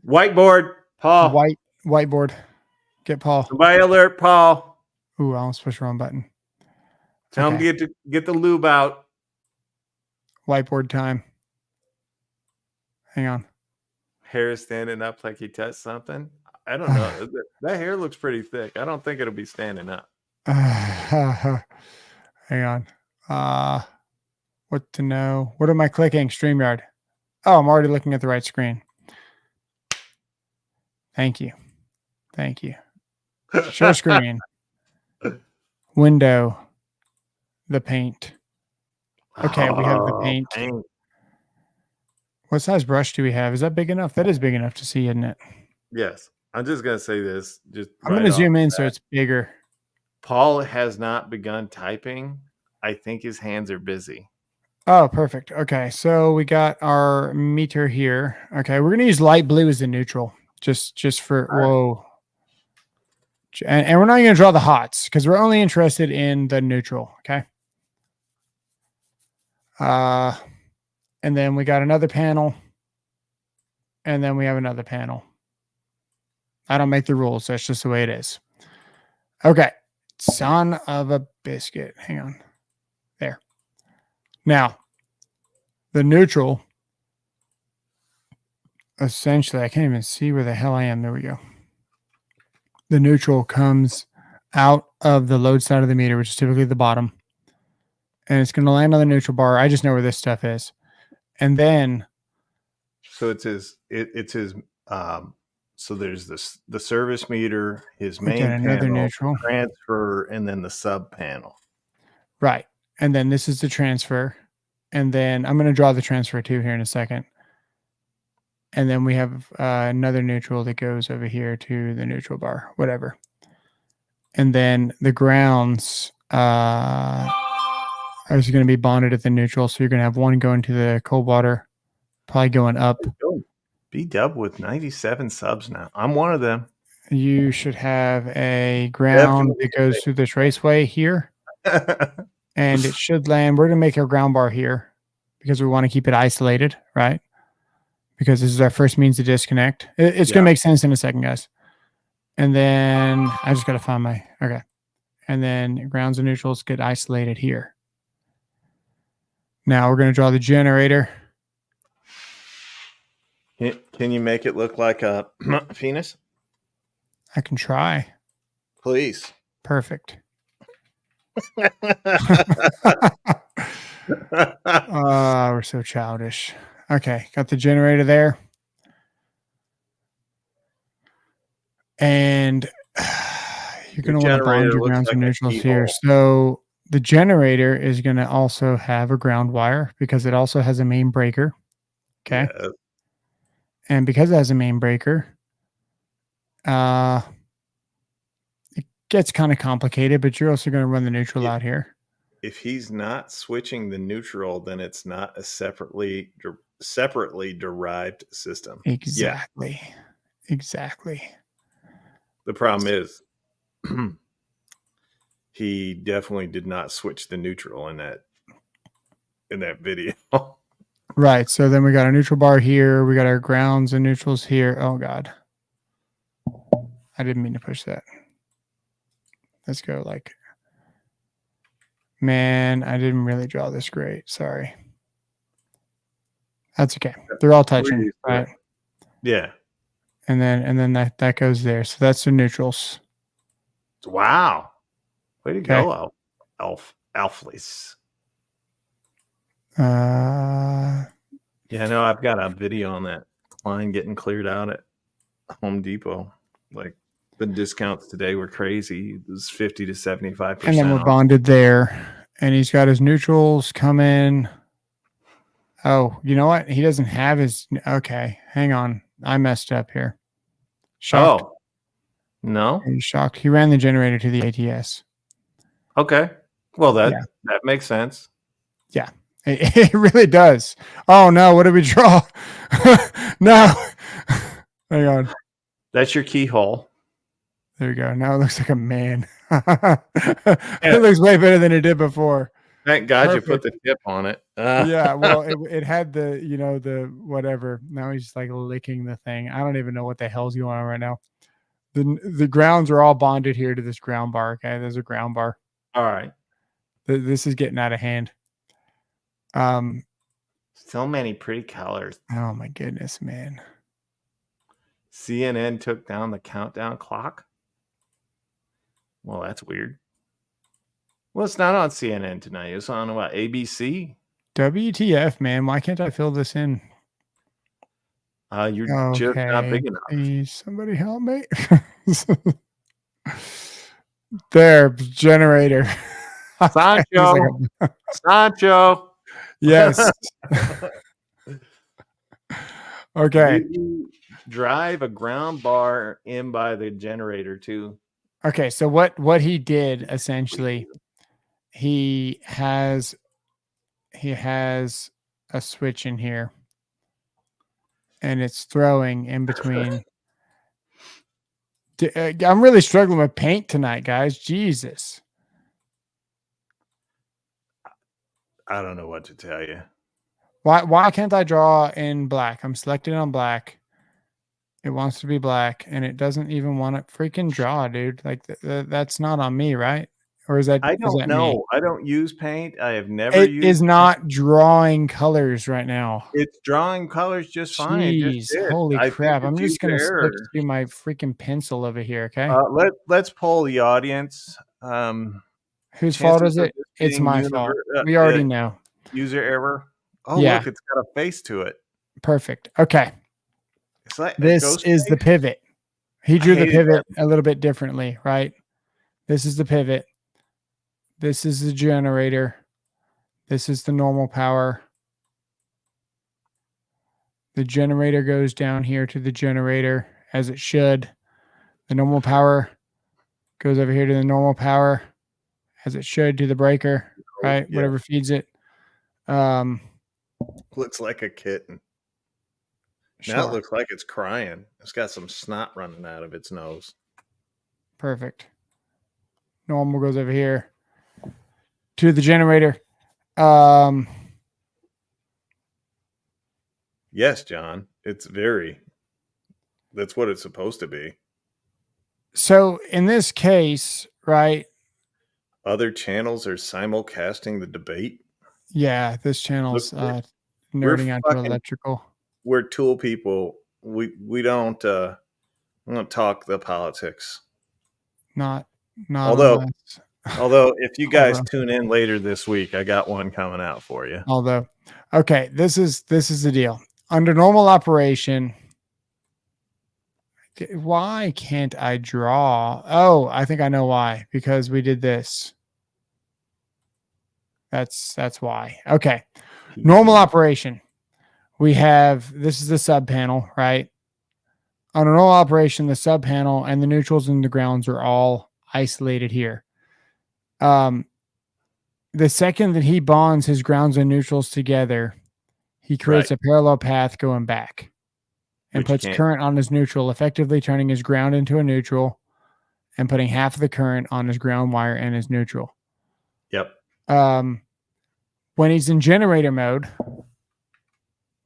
Whiteboard, Paul. Whiteboard. Get Paul. Somebody alert Paul. Ooh, I almost pushed the wrong button. Tell him to get the lube out. Whiteboard time. Hang on. Hair is standing up like he touched something. I don't know. That hair looks pretty thick. I don't think it'll be standing up. Hang on. What to know? What am I clicking? StreamYard. Oh, I'm already looking at the right screen. Thank you. Thank you. Share screen. Window. The paint. Okay, we have the paint. Paint. What size brush do we have? Is that big enough? That is big enough to see, isn't it? Yes. I'm just going to say this. I'm going to zoom in so it's bigger. Paul has not begun typing. I think his hands are busy. Oh, perfect. Okay, so we got our meter here. Okay, we're going to use light blue as the neutral. Just for, whoa. And we're not going to draw the hots because we're only interested in the neutral. Okay. And then we got another panel. And then we have another panel. I don't make the rules. That's just the way it is. Okay. Son of a biscuit. Hang on. There. Now, the neutral, essentially, I can't even see where the hell I am. There we go. The neutral comes out of the load side of the meter, which is typically the bottom. And it's going to land on the neutral bar. I just know where this stuff is. And then. So so there's the service meter, his main another panel, neutral transfer, and then the sub panel. Right. And then this is the transfer. And then I'm going to draw the transfer too here in a second. And then we have another neutral that goes over here to the neutral bar, whatever. And then the grounds are going to be bonded at the neutral. So you're going to have one going to the cold water, probably going up. B-Dub with 97 subs now. I'm one of them. You should have a ground that goes through this raceway here. And it should land. We're going to make our ground bar here because we want to keep it isolated, right? Because this is our first means to disconnect. It's going to make sense in a second, guys. And then I just got to find my, okay. And then grounds and neutrals get isolated here. Now we're going to draw the generator. Can you make it look like a penis? I can try. Please. Perfect. We're so childish. Okay, got the generator there. And you're going to want to bind your grounds and neutrals here. So the generator is going to also have a ground wire because it also has a main breaker. Okay. Yeah. And because it has a main breaker, it gets kind of complicated, but you're also going to run the neutral out here. If he's not switching the neutral, then it's not a separately derived system. Exactly. Yeah. Exactly. The problem is he definitely did not switch the neutral in that video. Right. So then we got a neutral bar here. We got our grounds and neutrals here. Oh, God. I didn't mean to push that. Let's go like, man, I didn't really draw this great. Sorry. That's okay. They're all touching, Please, right? Yeah. And then that goes there. So that's the neutrals. Wow. Way to Okay. go, Alflis. Yeah, no, I've got a video on that line getting cleared out at Home Depot. Like the discounts today were crazy. It was 50 to 75%. And then we're off. bonded there. And he's got his neutrals come in. Oh, you know what? He doesn't have his. Okay, hang on. I messed up here. Shocked. Oh. No? He's shocked. He ran the generator to the ATS. Okay. Well, that Yeah. that makes sense. It really does. Oh no! What did we draw? No. Hang on. That's your keyhole. There we go. Now it looks like a man. It looks way better than it did before. Thank God you Perfect. put the tip on it. Yeah. Well, it had the the whatever. Now he's just like licking the thing. I don't even know what the hell's going on right now. The grounds are all bonded here to this ground bar. Okay, there's a ground bar. All right. This is getting out of hand. So many pretty colors. Oh my goodness, man. CNN took down the countdown clock. Well, that's weird. Well, it's not on CNN tonight. It's on what, ABC? WTF, man. Why can't I fill this in? You're just not Okay, big enough. please, somebody help me. There, generator. Sancho. Sancho. Yes. Okay. Did you drive a ground bar in by the generator too? Okay. So what he did essentially, he has a switch in here, and it's throwing in between. I'm really struggling with paint tonight, guys. Jesus. I don't know what to tell you. Why can't I draw in black? I'm selected on black. It wants to be black, and it doesn't even want to freaking draw, dude. Like that's not on me, right? Or is that? I is don't that know. me? I don't use paint. I have never It used is not drawing colors right now. It's drawing colors just fine. It Jeez, just did. holy I think crap! it's I'm just gonna user error. switch to my freaking pencil over here. Okay, Let's poll the audience. whose fault chances is of it? this It's being my fault. We already know. User error. Oh, Yeah. look, it's got a face to it. Perfect. Okay, It's like a this ghost is the face. pivot. He drew the hated pivot a little bit differently, right? This is the pivot. This is the generator. This is the normal power. The generator goes down here to the generator as it should. The normal power goes over here to the normal power as it should to the breaker, right? Yeah. Whatever feeds it. Looks like a kitten. Now Sure. it looks like it's crying. It's got some snot running out of its nose. Perfect. Normal goes over here to the generator. Yes, John. It's very. That's what it's supposed to be. So in this case, right? Other channels are simulcasting the debate. Yeah, this channel's we're nerding out to fucking- electrical. We're tool people. We don't talk the politics. Not Although- unless- Although, if you guys Although- tune in later this week, I got one coming out for you. Okay, this is the deal. Under normal operation, why can't I draw? Oh, I think I know why. Because we did this. That's why. Okay. Normal operation. We have, this is the sub panel, right? On a normal operation, the sub panel and the neutrals and the grounds are all isolated here. The second that he bonds his grounds and neutrals together, he creates Right. a parallel path going back and Which you puts can't- current on his neutral, effectively turning his ground into a neutral and putting half of the current on his ground wire and his neutral. Yep. When he's in generator mode,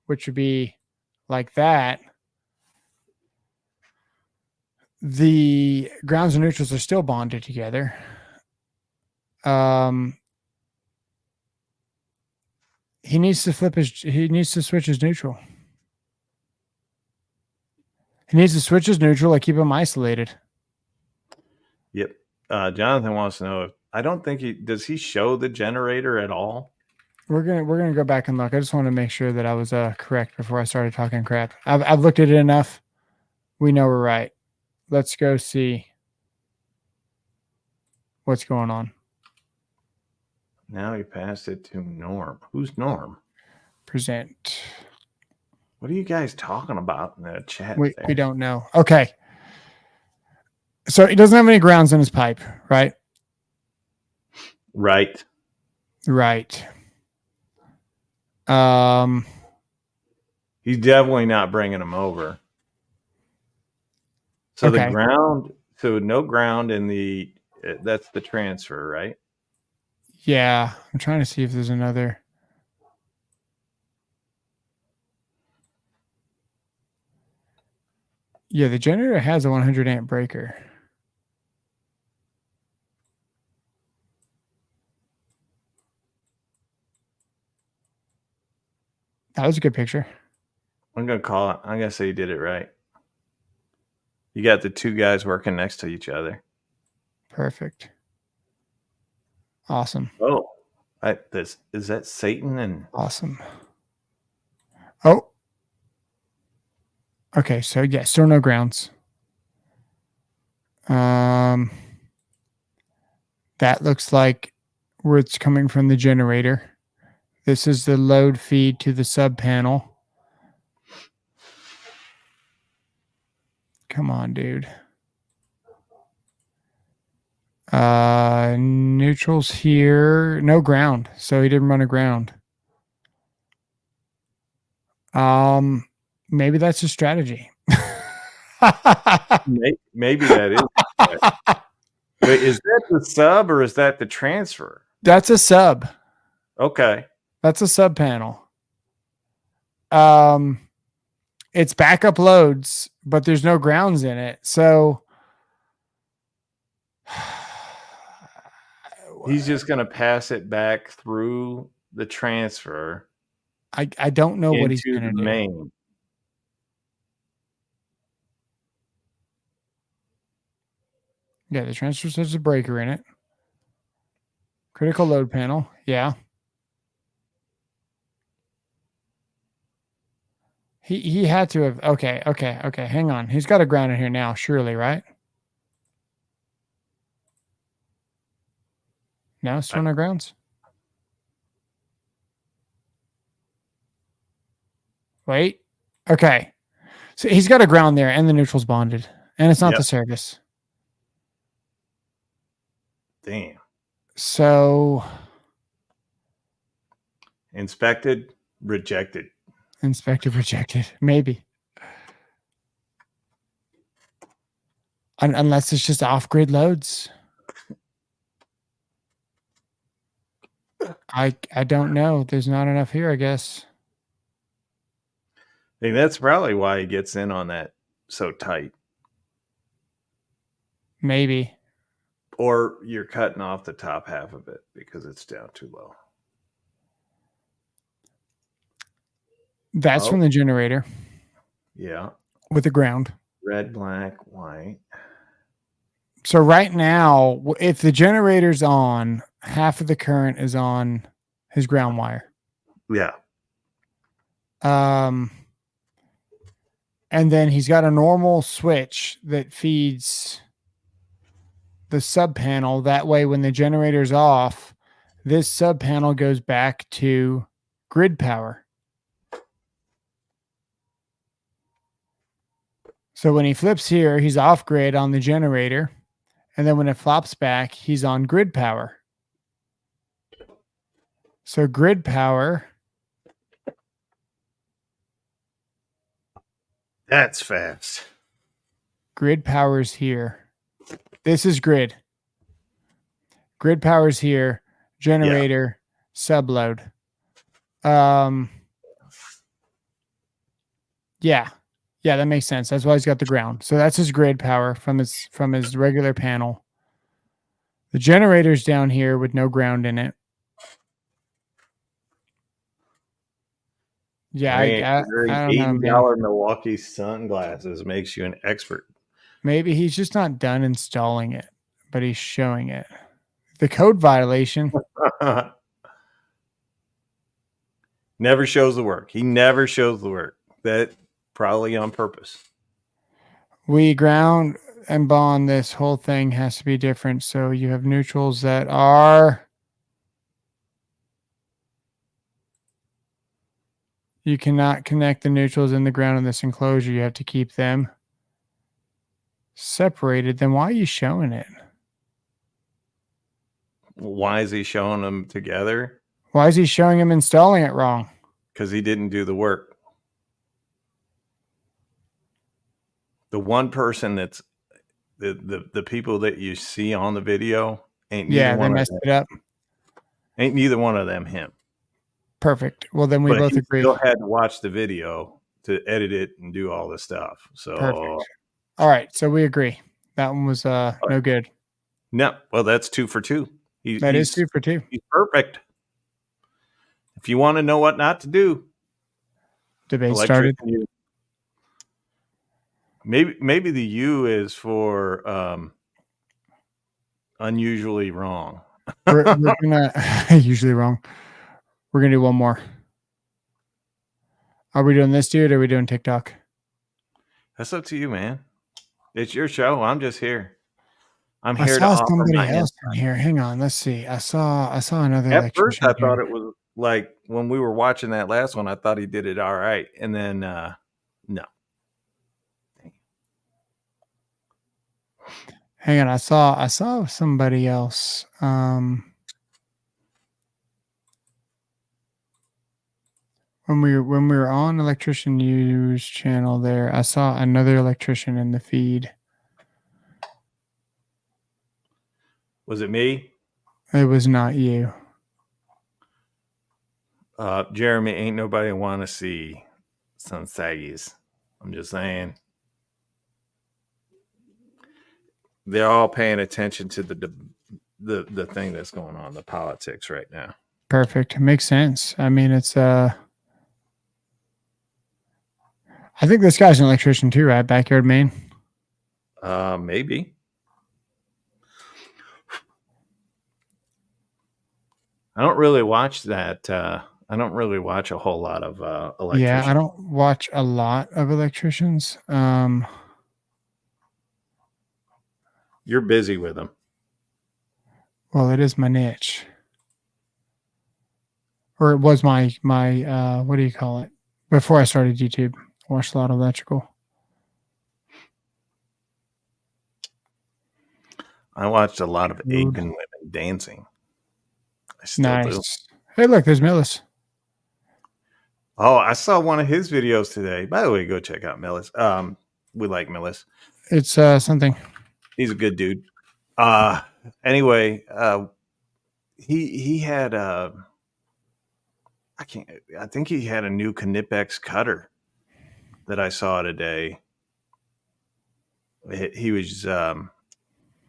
which would be like that, the grounds and neutrals are still bonded together. He needs to switch his neutral. He needs to switch his neutral. I keep him isolated. Yep. Jonathan wants to know if I don't think does he show the generator at all? We're gonna go back and look. I just want to make sure that I was correct before I started talking crap. I've looked at it enough. We know we're right. Let's go see what's going on. Now he passed it to Norm. Who's Norm? Present. What are you guys talking about in the chat? We there? don't know. Okay. So he doesn't have any grounds in his pipe, right? Right. Right. He's definitely not bringing them over. So Okay. the ground, so no ground in the, that's the transfer, right? Yeah. I'm trying to see if there's another. Yeah, the generator has a 100 amp breaker. That was a good picture. I'm going to call it. I'm going to say you did it right. You got the two guys working next to each other. Perfect. Awesome. Oh, is that Satan and Awesome. Oh. Okay, so yeah, still no grounds. That looks like where it's coming from the generator. This is the load feed to the sub panel. Come on, dude. Neutrals here. No ground, so he didn't run a ground. Maybe that's a strategy. maybe that is. Wait, is that the sub or is that the transfer? That's a sub. Okay. That's a sub panel. It's backup loads, but there's no grounds in it. So he's just going to pass it back through the transfer. I don't know what he's into going to the do. main. Yeah, the transfer has a breaker in it. Critical load panel. Yeah. He had to have. Okay. Hang on. He's got a ground in here now, surely, right? No, still no grounds. Wait. Okay. So he's got a ground there and the neutral's bonded. And it's not Yep. the service. Damn. So Inspected, rejected. inspected, rejected. Maybe. Unless it's just off-grid loads. I don't know. There's not enough here, I guess. I think that's probably why he gets in on that so tight. Maybe. Or you're cutting off the top half of it because it's down too low. That's Oh. from the generator Yeah. with the ground. Red, black, white. So right now, if the generator's on, half of the current is on his ground wire. Yeah. And then he's got a normal switch that feeds the sub panel. That way, when the generator's off, this sub panel goes back to grid power. So when he flips here, he's off grid on the generator. And then when it flops back, he's on grid power. So grid power. That's fast. Grid power's here. This is grid. Grid power's here. Generator, subload. Yeah. Yeah, that makes sense. That's why he's got the ground. So that's his grid power from his regular panel. The generator's down here with no ground in it. Yeah, Wearing I don't know, man. $80 Milwaukee sunglasses makes you an expert. Maybe he's just not done installing it, but he's showing it. The code violation. Never shows the work. He never shows the work. That probably on purpose. We ground and bond. This whole thing has to be different. So you have neutrals that are. You cannot connect the neutrals in the ground in this enclosure. You have to keep them separated. Then why are you showing it? Why is he showing them together? Why is he showing him installing it wrong? Because he didn't do the work. The one person that's the people that you see on the video ain't neither Yeah, they one of messed them. it up. Ain't neither one of them him. Perfect. Well, then we But both he agree. still had to watch the video to edit it and do all the stuff. So Perfect. All right, so we agree. That one was no good. no, well, that's 2 for 2. That is 2 for 2. He's perfect. If you want to know what not to do, Debate started. electrician U. Maybe the U is for unusually wrong. We're gonna usually wrong. We're gonna do one more. Are we doing this, dude? Or are we doing TikTok? That's up to you, man. It's your show. I'm just here. I'm I here to saw offer somebody my else in here. Hang on, let's see. I saw another. At first, electrician I thought here. it was like when we were watching that last one, I thought he did it all right. And then, no. Hang on, I saw somebody else. When we were on Electrician News channel there, I saw another electrician in the feed. Was it me? It was not you. Jeremy, ain't nobody want to see some saggies. I'm just saying. They're all paying attention to the thing that's going on, the politics right now. Perfect. Makes sense. I mean, it's I think this guy's an electrician too, right? Backyard Maine. Maybe. I don't really watch that. I don't really watch a whole lot of electricians. Yeah, I don't watch a lot of electricians. You're busy with them. Well, it is my niche. Or it was my what do you call it? Before I started YouTube, I watched a lot of electrical. I watched a lot of Dude. Asian women dancing. I still do. Nice. Hey, look, there's Millis. Oh, I saw one of his videos today. By the way, go check out Millis. We like Millis. It's something. He's a good dude. Anyway, he had I think he had a new Knipex cutter that I saw today. He was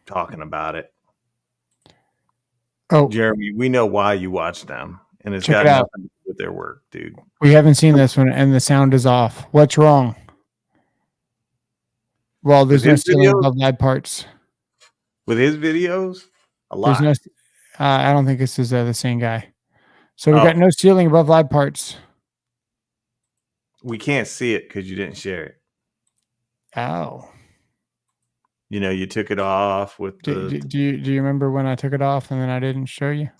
talking about it. Oh, Jeremy, we know why you watch them, and it's Check got it out. nothing to do with their work, dude. we haven't seen this one, and the sound is off. What's wrong? Well, there's With no his ceiling videos? above live parts. With his videos, a There's lot. no. I don't think this is the same guy. So we Oh. got no ceiling above live parts. We can't see it because you didn't share it. Oh. You know, you took it off with Do the. you remember when I took it off and then I didn't show you?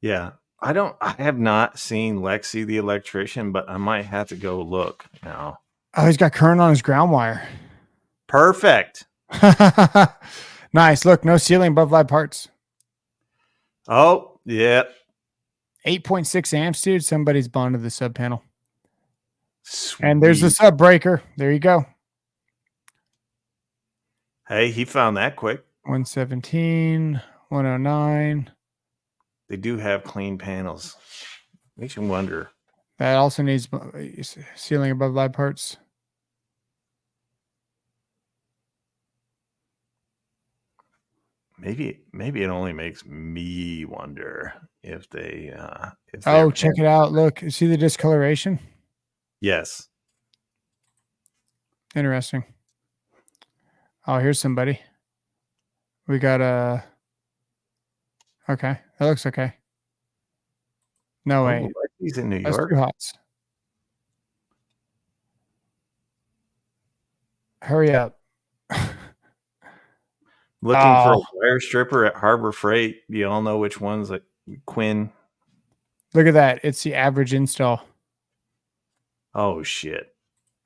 Yeah. I have not seen Lexi the electrician, but I might have to go look now. Oh, he's got current on his ground wire. Perfect. Nice. Look, no ceiling above live parts. Oh, yeah. 8.6 amps, dude. Somebody's bonded the sub panel. Sweet. And there's the sub breaker. There you go. Hey, he found that quick. 117, 109. They do have clean panels. Makes you wonder. That also needs ceiling above live parts. maybe it only makes me wonder if they if Oh, they're check it out. Look, see the discoloration? Yes. Interesting. Oh, here's somebody. We got a. Okay, that looks okay. No way. Oh, he's in New That's York. two hots. Hurry up. Looking for a Oh. wire stripper at Harbor Freight. You all know which one's like Quinn. Look at that. It's the average install. Oh shit.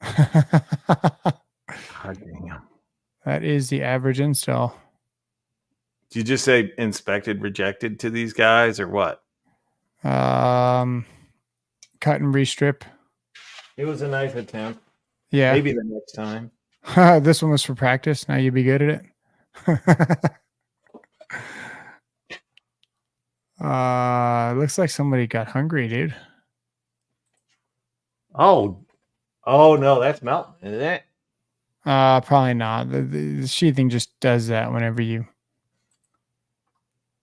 That God damn. is the average install. Did you just say inspected, rejected to these guys or what? Cut and restrip. It was a nice attempt. Yeah. Maybe the next time. This one was for practice. Now you'd be good at it. Looks like somebody got hungry, dude. Oh no, that's melting, isn't it? Probably not. The sheathing just does that whenever you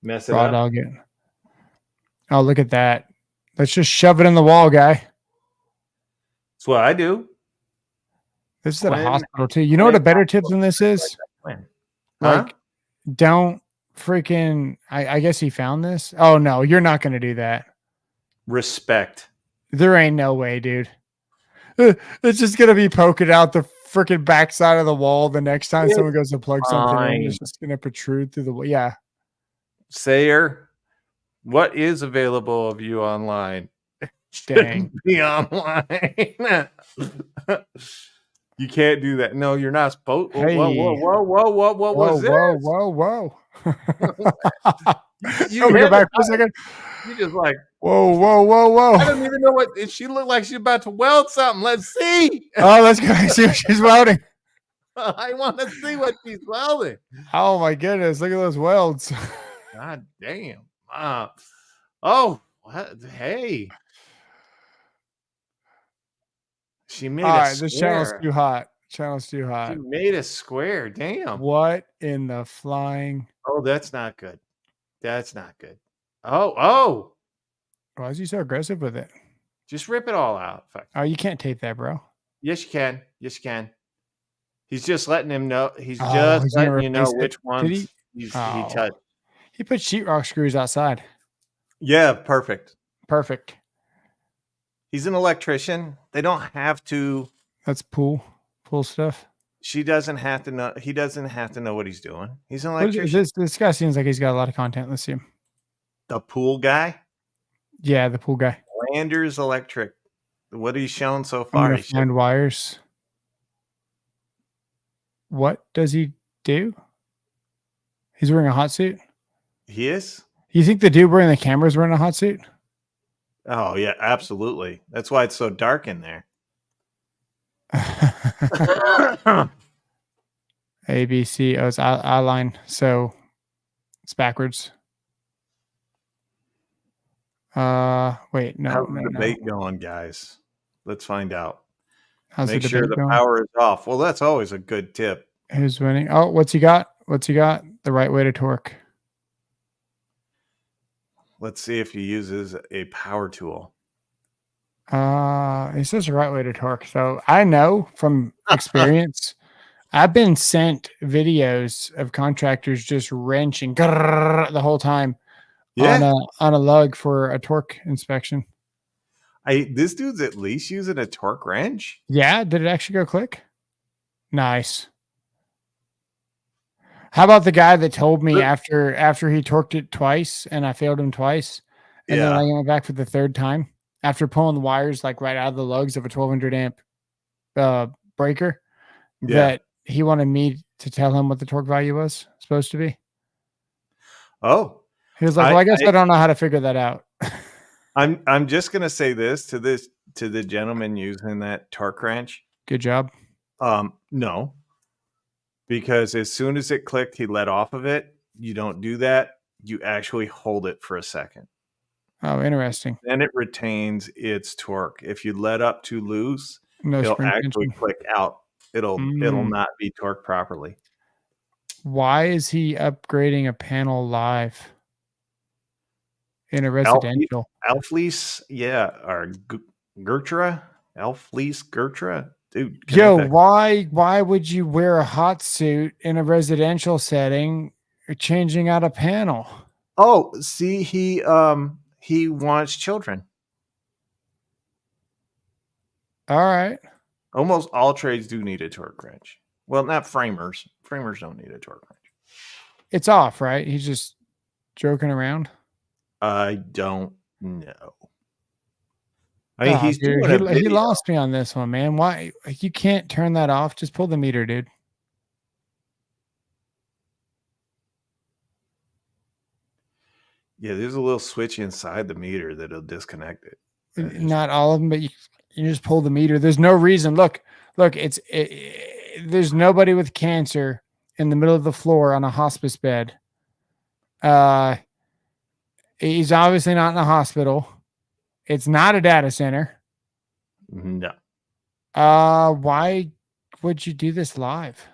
Mess it raw up. dog it. Oh, look at that. Let's just shove it in the wall, guy. That's what I do. This is at a Quinn- hospital too. You know what a better tip than this is? Quinn. Like, don't freaking. I guess he found this. Oh no, you're not gonna do that. Respect. There ain't no way, dude. It's just gonna be poking out the freaking backside of the wall the next time It's someone goes to plug something in. fine. It's just gonna protrude through the wall. Yeah. Sayer, what is available of you online? Dang. Be online. You can't do that. No, you're not supposed. Hey. Whoa! What Whoa, was this? whoa. You Let me hit go back it. for a second. You just like Whoa. I don't even know what she looked like. She's about to weld something. Let's see. Oh, let's go see what she's welding. I want to see what she's welding. Oh my goodness, look at those welds. God damn. Oh, what? Hey. She made All a right, this channel's square. too hot. Channel's too hot. She made a square. Damn. What in the flying? Oh, that's not good. That's not good. Oh. Why is he so aggressive with it? Just rip it all out. Fuck. Oh, you can't tape that, bro. Yes, you can. Yes, you can. He's just letting him know. He's Oh, just he's gonna letting you know replace it. which ones he? he Oh. touched. He put sheetrock screws outside. Yeah, perfect. Perfect. He's an electrician. They don't have to. That's pool stuff. She doesn't have to know. He doesn't have to know what he's doing. He's an What is electrician. this guy seems like he's got a lot of content. Let's see him. The pool guy, Yeah, the pool guy. Landers Electric. What he's shown so I'm far. gonna He's shown- find wires. What does he do? He's wearing a hot suit. He is. You think the dude wearing the camera is wearing a hot suit? Oh yeah, absolutely. That's why it's so dark in there. A, B, C. Oh, it's I line. So it's backwards. Wait, no, How's no, the no. debate going, guys? Let's find out. How's Make the sure debate the going? power is off. Well, that's always a good tip. Who's winning? Oh, what's he got? The right way to torque. Let's see if he uses a power tool. He says the right way to torque. So I know from experience, I've been sent videos of contractors just wrenching the whole time on a lug for a torque inspection. This dude's at least using a torque wrench. Yeah, did it actually go click? Nice. How about the guy that told me after he torqued it twice and I failed him twice, and then I went back for the third time after pulling the wires like right out of the lugs of a 1200 amp breaker, that he wanted me to tell him what the torque value was supposed to be. Oh, He was like, "Well, I guess I don't know how to figure that out." I'm just gonna say this to the gentleman using that torque wrench. Good job. No, because as soon as it clicked, he let off of it. You don't do that. You actually hold it for a second. Oh, interesting. Then it retains its torque. If you let up too loose, No it'll spring actually tension. click out. It'll not be torqued properly. Why is he upgrading a panel live in a residential? Alfleece, yeah, or Gertra, Alfleece Gertra, dude. Yo, connect why would you wear a hot suit in a residential setting changing out a panel? Oh, see, he wants children. All right. Almost all trades do need a torque wrench. Well, not framers. Framers don't need a torque wrench. It's off, right? He's just joking around. I don't know. I mean, Oh, he's dude, doing a he video. lost me on this one, man. Why you can't turn that off? Just pull the meter, dude. Yeah, there's a little switch inside the meter that'll disconnect it. That is- Not all of them, but you just pull the meter. There's no reason. Look, there's nobody with cancer in the middle of the floor on a hospice bed. He's obviously not in a hospital. It's not a data center. No. Why would you do this live?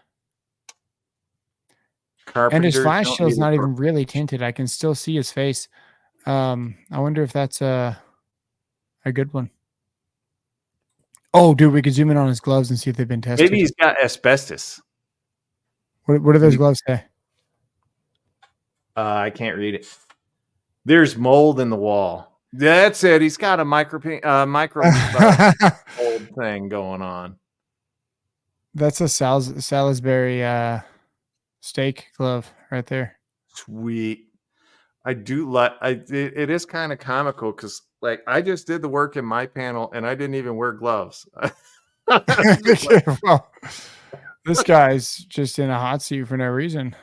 And his Carpenters flash don't shield's need a not torque- even really tinted. I can still see his face. I wonder if that's a good one. Oh, dude, we could zoom in on his gloves and see if they've been tested. Maybe he's got asbestos. What do those gloves say? I can't read it. There's mold in the wall. That's it. He's got a micro mold thing going on. That's a Salisbury steak glove right there. Sweet. I do like. It is kind of comical because, like, I just did the work in my panel and I didn't even wear gloves. Well, this guy's just in a hot seat for no reason.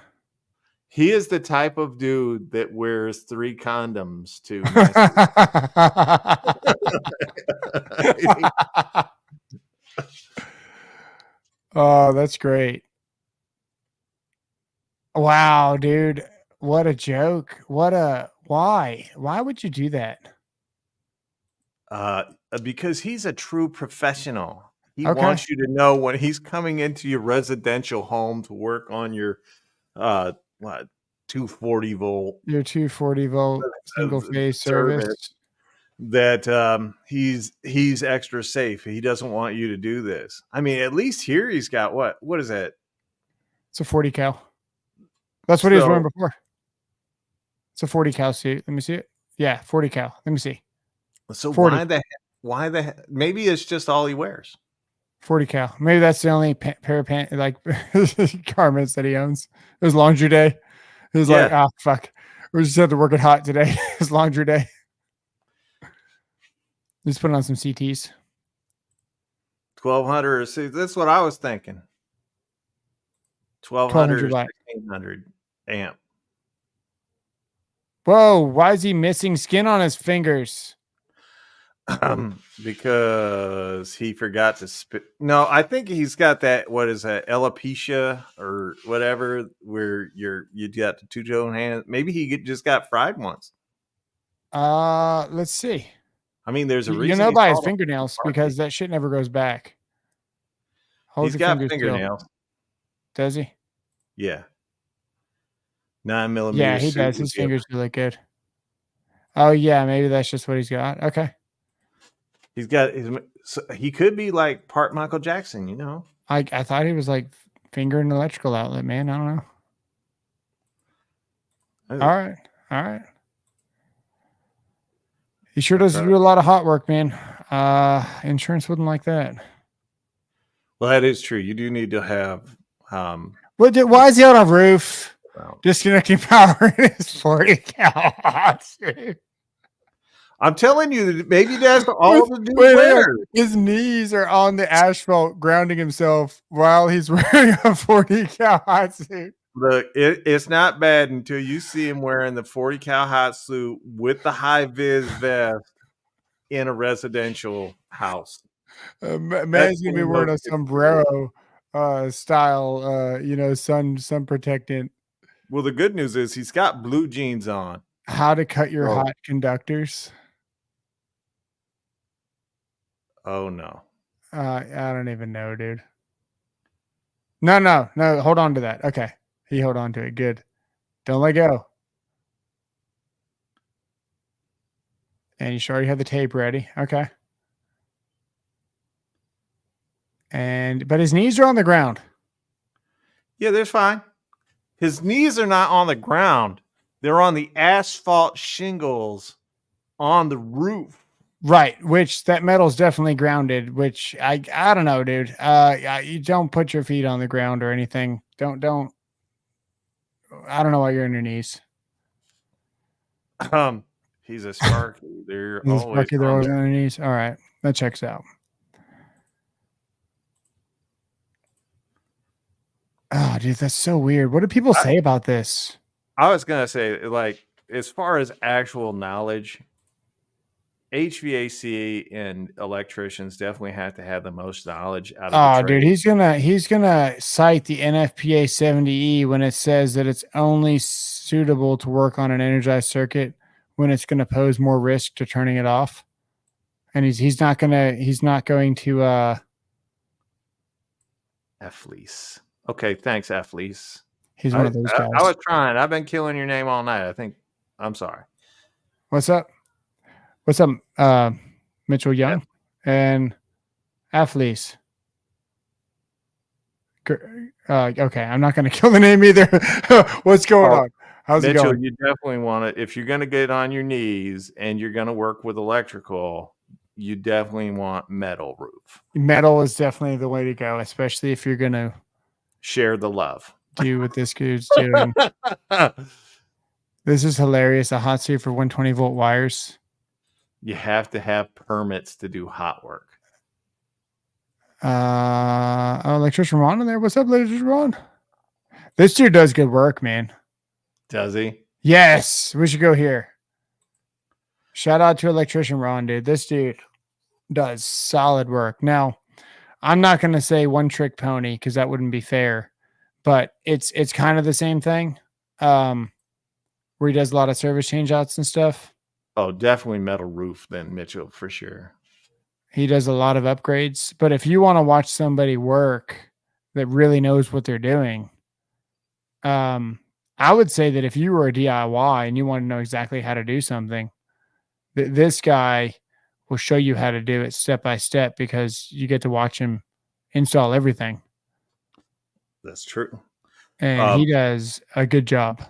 He is the type of dude that wears 3 condoms to. Oh, that's great. Wow, dude. What a joke. Why? Why would you do that? Because he's a true professional. He Okay. wants you to know when he's coming into your residential home to work on your 240 volt Your 240 volt single phase service. that he's extra safe. He doesn't want you to do this. I mean, at least here he's got what is that? It's a 40 cal. That's what he was So- wearing before. It's a 40 cal suit. Let me see it. Yeah, 40 cal. Let me see. So 40. why the heck? Maybe it's just all he wears. 40 cal. Maybe that's the only pair of pants, like garments that he owns. It was laundry day. He was like, Yeah. oh, fuck. We just had to work it hot today. It was laundry day. Just put on some CTs. 1200. See, that's what I was thinking. 1200 1200, watt. 1600 amp. Whoa, why is he missing skin on his fingers? Because he forgot to spit. No, I think he's got that. What is that? Alopecia or whatever, where you got the 2-tone hand. Maybe he just got fried once. Let's see. I mean, there's a You reason. know he's by his called a fingernails Barbie. because that shit never goes back. Hold He's your got fingers still. fingernails. Does he? Yeah. 9mm. Yeah, he suit does. would His be a- fingers do look good. Oh yeah, maybe that's just what he's got. Okay. He's got his. So he could be like part Michael Jackson. You know. I thought he was like fingering an electrical outlet, man. I don't know. All right. All right. He sure does Okay. do a lot of hot work, man. Insurance wouldn't like that. Well, that is true. You do need to have. Why is he on a roof Well, disconnecting power in his 40 cal hot suit? I'm telling you, that maybe that's all the dude Wait, hang on. wears. His knees are on the asphalt, grounding himself while he's wearing a 40 cal hot suit. Look, it's not bad until you see him wearing the 40 cal hot suit with the high vis vest in a residential house. Man's gonna be when wearing a those- sombrero style, sun protectant. Well, the good news is he's got blue jeans on. How to cut your Oh. hot conductors. Oh no. I don't even know, dude. No. Hold on to that. Okay. He held on to it. Good. Don't let go. And you sure you have the tape ready? Okay. But his knees are on the ground. Yeah, they're fine. His knees are not on the ground. They're on the asphalt shingles on the roof. Right, which that metal's definitely grounded, which I don't know, dude. You don't put your feet on the ground or anything. Don't I don't know why you're on your knees. He's a Sparky. They're They're always always on on their- their knees. All right, that checks out. Oh, dude, that's so weird. What do people say about this? I was gonna say, like, as far as actual knowledge, HVAC and electricians definitely have to have the most knowledge out of the Oh, trade. dude, he's gonna cite the NFPA 70E when it says that it's only suitable to work on an energized circuit when it's going to pose more risk to turning it off. And he's not going to F-Lease. Okay, thanks, F-Lease. he's one of those guys. I was trying. I've been killing your name all night. I'm sorry. What's up? Mitchell Young and Athletes. Okay, I'm not going to kill the name either. What's going on? How's it Mitchell, going? you definitely want to, if you're going to get on your knees and you're going to work with electrical, you definitely want metal roof. Metal is definitely the way to go, especially if you're going to Share the love. do what this dude's doing. This is hilarious. A hot seat for 120 volt wires. You have to have permits to do hot work. Electrician Ron in there. What's up, Electrician Ron? This dude does good work, man. Does he? Yes, we should go here. Shout out to Electrician Ron, dude. This dude does solid work. Now, I'm not going to say one trick pony because that wouldn't be fair, but it's kind of the same thing. Where he does a lot of service change outs and stuff. Oh, definitely metal roof then, Mitchell, for sure. He does a lot of upgrades. But if you want to watch somebody work that really knows what they're doing, I would say that if you were a DIY and you want to know exactly how to do something, this guy will show you how to do it step by step because you get to watch him install everything. That's true. And he does a good job.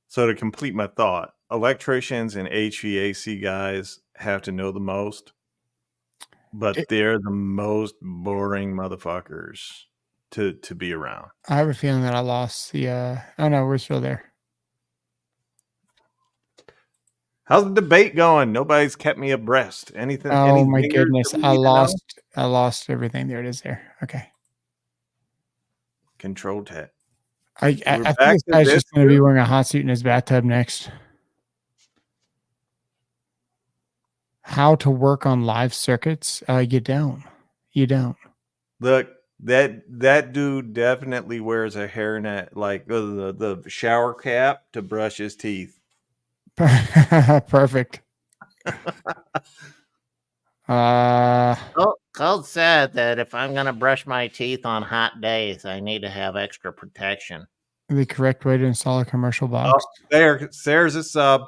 So to complete my thought, electricians and HVAC guys have to know the most, but they're the most boring motherfuckers to be around. I have a feeling that I lost the oh no, we're still there. How's the debate going? Nobody's kept me abreast. Anything? Oh any my zingers goodness. that we I need to know? lost everything. There it is there. Okay. Control tech. I We're think back this to guy's this, just going to be dude. wearing a hot suit in his bathtub next. How to work on live circuits? You don't. You don't. Look, that dude definitely wears a hairnet, like the shower cap to brush his teeth. Perfect. Code said that if I'm going to brush my teeth on hot days, I need to have extra protection. The correct way to install a commercial box. There's a sub.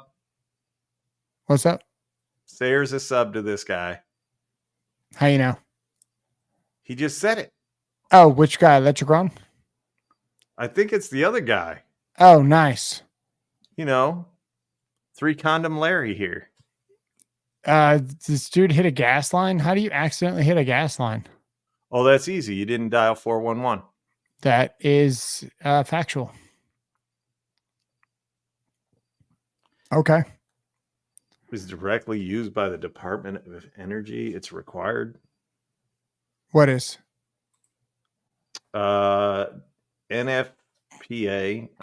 What's up? There's a sub to this guy. How you know? He just said it. Oh, which guy? Electricron? I think it's the other guy. Oh, nice. You know, 3 condom Larry here. This dude hit a gas line. How do you accidentally hit a gas line? Oh, that's easy. You didn't dial 411. That is factual. Okay. It was directly used by the Department of Energy. It's required. What is? NFPA,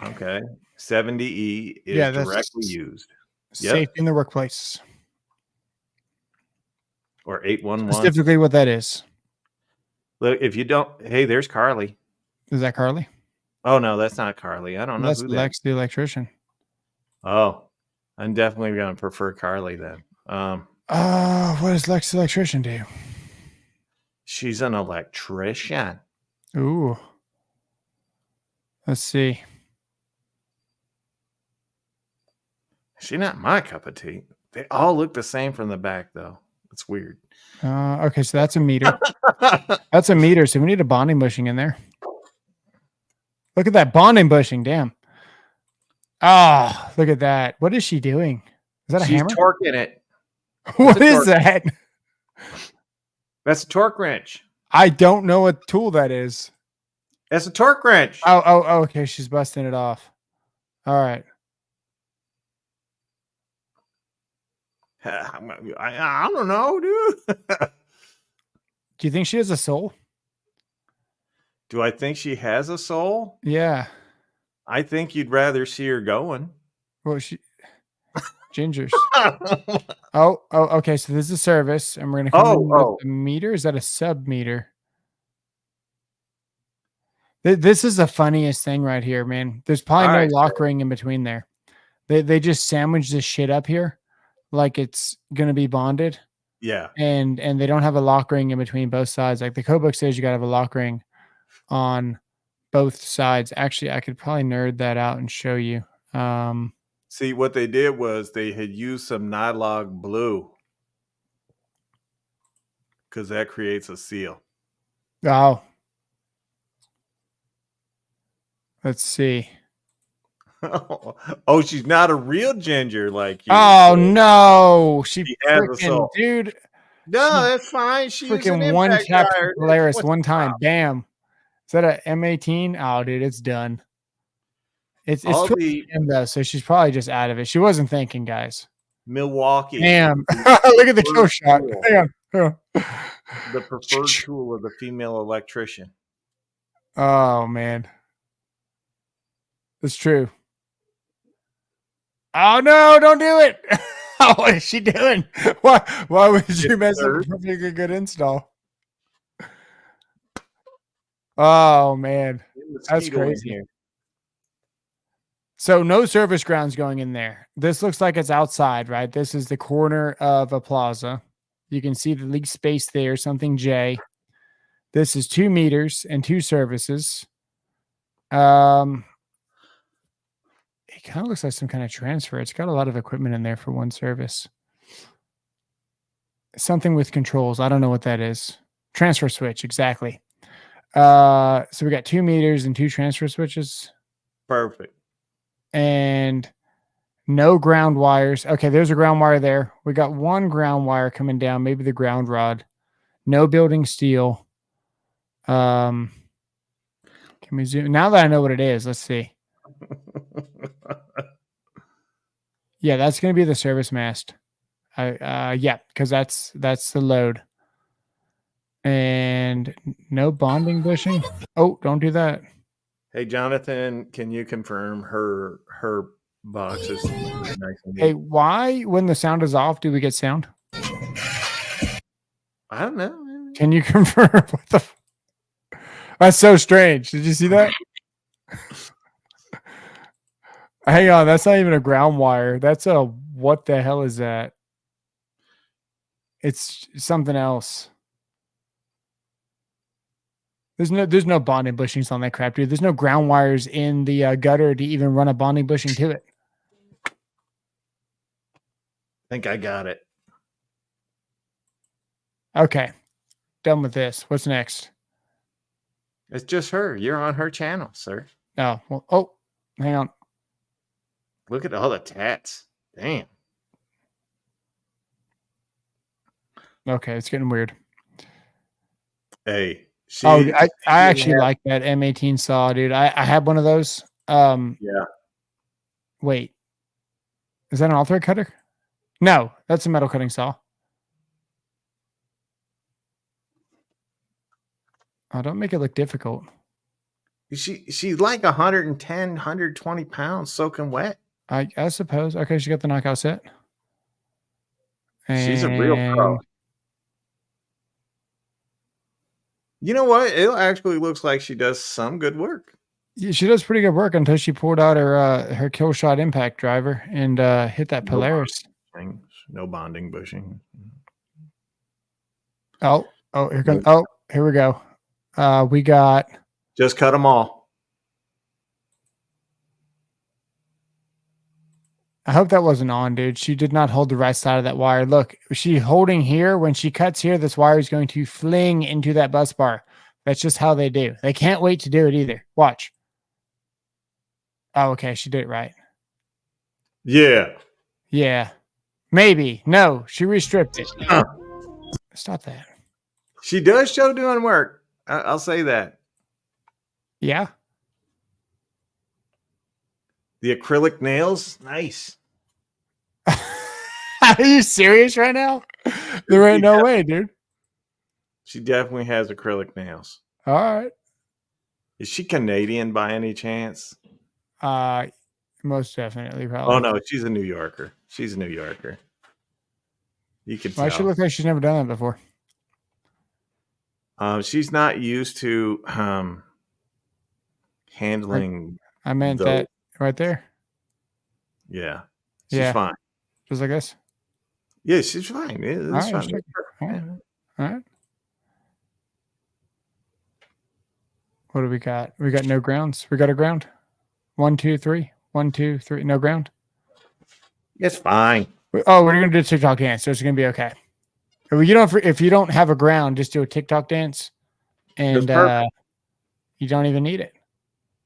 okay. 70E is Yeah, that's directly used. Yep. Safety in the workplace. Or 811. Specifically what that is. Look, if you don't, hey, there's Carly. Is that Carly? Oh no, that's not Carly. I don't know That's who Lex, the electrician. Oh, I'm definitely going to prefer Carly then. What does Lex the electrician do? She's an electrician. Ooh. Let's see. She's not my cup of tea. They all look the same from the back, though. It's weird. Okay, so that's a meter. That's a meter. So we need a bonding bushing in there. Look at that bonding bushing. Damn. Ah, look at that. What is she doing? Is that a She's hammer? torquing it. What a is torque. that? That's a torque wrench. I don't know what tool that is. That's a torque wrench. Oh, okay. She's busting it off. All right. I don't know, dude. Do you think she has a soul? Do I think she has a soul? Yeah. I think you'd rather see her going. Well, Gingers. Oh, okay. So this is a service, and we're gonna come in with the meter. Is that a sub meter? This is the funniest thing right here, man. There's probably All no right, lock ring in between there. They just sandwich this shit up here, like it's gonna be bonded, Yeah. and they don't have a lock ring in between both sides. Like the code book says, you gotta have a lock ring on both sides. Actually, I could probably nerd that out and show you. See, what they did was they had used some Nylog blue because that creates a seal. Oh, let's see. Oh, she's not a real ginger like you. Oh no, she has a freaking soul. dude. No, that's fine. She used an Freaking one impact tap dryer. Polaris What's one the time. problem? Bam. Is that a M18? Oh, dude, it's done. It's All 12 the p.m. though, so she's probably just out of it. She wasn't thinking, guys. Milwaukee. Damn. Look at the kill shot. Cool. Hang on. The preferred tool of the female electrician. Oh man. It's true. Oh no, don't do it. What is she doing? Why would you mess up a perfectly good install? Oh man. That's Mosquito in crazy. here. So no service grounds going in there. This looks like it's outside, right? This is the corner of a plaza. You can see the leak space there, something J. This is 2 meters and 2 services. It kind of looks like some kind of transfer. It's got a lot of equipment in there for one service. Something with controls. I don't know what that is. Transfer switch, exactly. So we got 2 meters and 2 transfer switches. Perfect. And no ground wires. Okay, there's a ground wire there. We got 1 ground wire coming down, maybe the ground rod. No building steel. Can we zoom? Now that I know what it is, let's see. Yeah, that's going to be the service mast. Yeah, because that's the load. And no bonding bushing. Oh, don't do that. Hey, Jonathan, can you confirm her box is nice and Hey, neat? why when the sound is off do we get sound? I don't know. Can you confirm what the? That's so strange. Did you see that? Hang on, that's not even a ground wire. That's a what the hell is that? It's something else. There's no bonding bushings on that crap, dude. There's no ground wires in the gutter to even run a bonding bushing to it. I think I got it. Okay, done with this. What's next? It's just her. You're on her channel, sir. Oh, well, oh, hang on. Look at all the tats. Damn. Okay, it's getting weird. Hey. I actually like that M18 saw, dude. I had one of those. Yeah. Wait, is that an all-thread cutter? No, that's a metal cutting saw. Oh, don't make it look difficult. She's like 110, 120 pounds soaking wet. I suppose. Okay, she got the knockout set. She's a real pro. And You know what? It actually looks like she does some good work. yeah, she does pretty good work until she pulled out her kill shot impact driver and hit that No Polaris. No bonding bushing. Oh, here comes. Oh, here we go. We got. Just cut them all. I hope that wasn't on, dude. She did not hold the right side of that wire. Look, she holding here. When she cuts here, this wire is going to fling into that bus bar. That's just how they do. They can't wait to do it either. Watch. Oh, okay. She did it right. Yeah. Yeah. Maybe. No, she restripped it. Huh. Stop that. She does show doing work. I'll say that. Yeah. The acrylic nails, nice. Are you serious right now? There ain't no way, dude. She definitely has acrylic nails. All right. Is she Canadian by any chance? Most definitely, probably. Oh no, she's a New Yorker. She's a New Yorker. You can Why tell. she look like she's never done that before? She's not used to handling. I meant the- that right there. Yeah, she's Yeah. fine. Just like this. Yeah, she's fine. Yeah, that's All right, fine. All right. All right. What do we got? We got no grounds. We got a ground. 1, 2, 3. 1, 2, 3. No ground. It's fine. Oh, we're gonna do a TikTok dance, so it's gonna be okay. If you don't have a ground, just do a TikTok dance, and perfect. you don't even need it.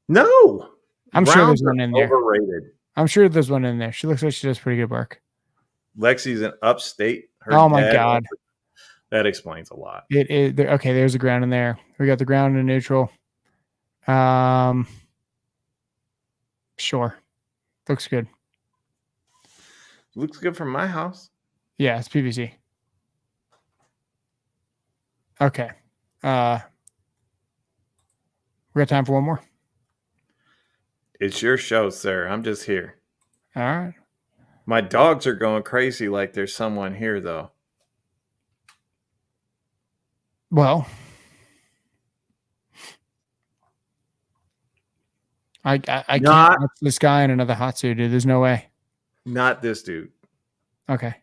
No, I'm sure there's Grounds are one in there. Overrated. I'm sure there's one in there. She looks like she does pretty good work. Lexi's an upstate. Her Oh my dad- God. That explains a lot. It is okay. There's a ground in there. We got the ground and neutral. Sure, looks good. Looks good from my house. Yeah, it's PVC. Okay. We got time for one more. It's your show, sir. I'm just here. All right. My dogs are going crazy like there's someone here, though. Well, I can't Not- watch this guy in another hot suit, dude. There's no way. Not this dude. Okay.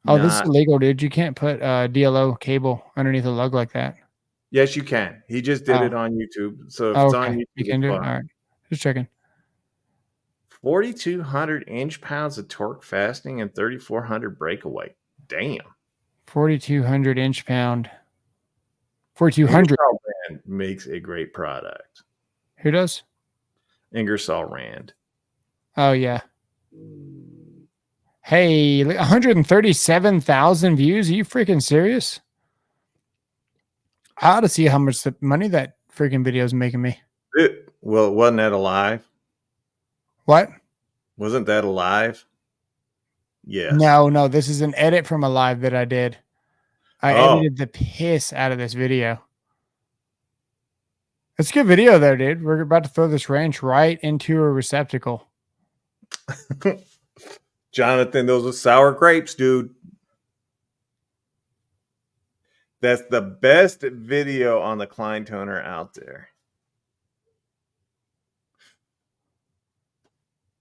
Oh, this is Not- illegal, dude. You can't put DLO cable underneath a lug like that. Yes, you can. He just did Oh. it on YouTube. So if Oh, it's okay. on YouTube, You can it's do it. fine. All right. Just checking. 4,200 inch-pounds of torque fastening and 3,400 breakaway. Damn. 4,200 inch-pound. 4,200. Ingersoll Rand makes a great product. Who does? Ingersoll Rand. Oh yeah. Hey, 137,000 views. Are you freaking serious? I ought to see how much money that freaking video is making me. Well, wasn't that alive? What? Wasn't that alive? Yes. No. This is an edit from a live that I did. I Oh. edited the piss out of this video. It's a good video, though, dude. We're about to throw this wrench right into a receptacle. Jonathan, those are sour grapes, dude. That's the best video on the Klein toner out there.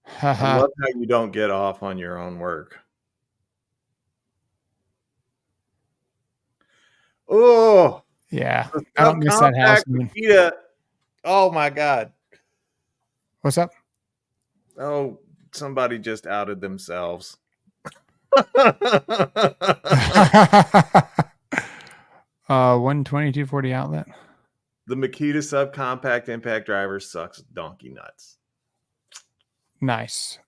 I Haha. love how you don't get off on your own work. Oh, Yeah. I don't miss that house. subcompact Man. Makita. Oh my God. What's up? Oh, somebody just outed themselves. 12240 outlet. The Makita subcompact impact driver sucks donkey nuts. Nice.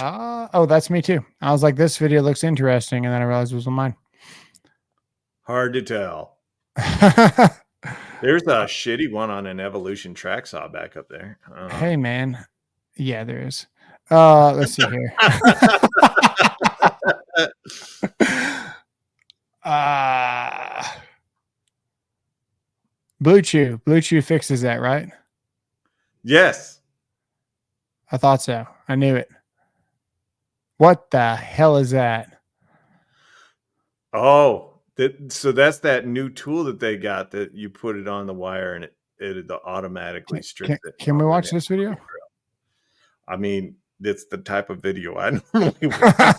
Oh, that's me too. I was like, this video looks interesting, and then I realized it was on mine. Hard to tell. There's a shitty one on an Evolution track saw back up there. Hey man. Yeah, there is. Let's see here. Blue Chew. Blue Chew fixes that, right? Yes. I thought so. I knew it. What the hell is that? Oh, so that's that new tool that they got that you put it on the wire and it automatically strips it. Can we watch this video? I mean, it's the type of video I normally watch.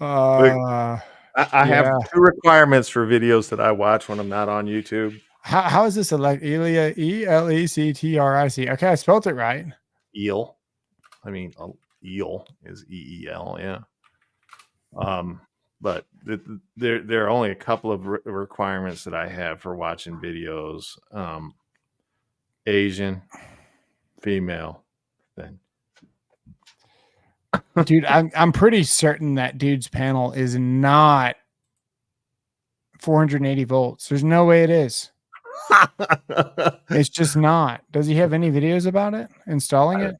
Uh, I have two requirements for videos that I watch when I'm not on YouTube. How is this Electric? Electric. Okay, I spelled it right. Eel. I mean, eel is EEL. Yeah. But there are only a couple of requirements that I have for watching videos. Asian, female, then. Dude, I'm pretty certain that dude's panel is not 480 volts. There's no way it is. It's just not. Does he have any videos about it installing it?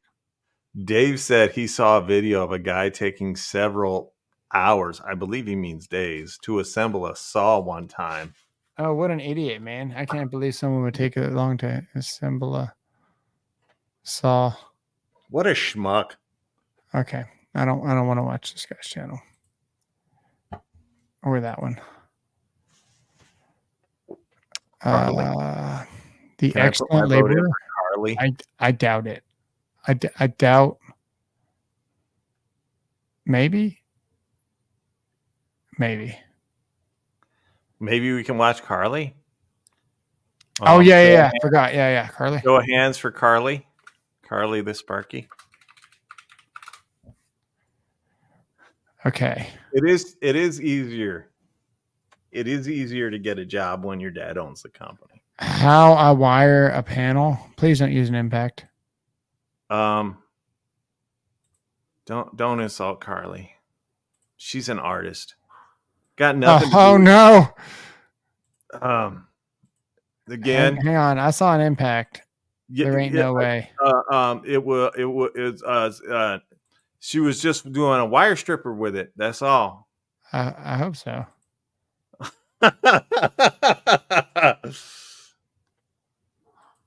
Dave said he saw a video of a guy taking several hours, I believe he means days, to assemble a saw one time. Oh, what an idiot, man. I can't believe someone would take that long to assemble a saw. What a schmuck. Okay. I don't want to watch this guy's channel. Or that one. Carly. The Can I put my excellent vote in laborer. for Carly? I doubt it. I doubt. Maybe. Maybe we can watch Carly. Oh, yeah. Forgot. Yeah. Carly. Show of hands for Carly. Carly the Sparky. Okay. It is easier. It is easier to get a job when your dad owns the company. How I wire a panel. Please don't use an impact. Don't insult Carly. She's an artist. Got nothing. Oh no. Again, Hang on. I saw an impact. yeah, There ain't yeah, no way. She was just doing a wire stripper with it. That's all. I hope so.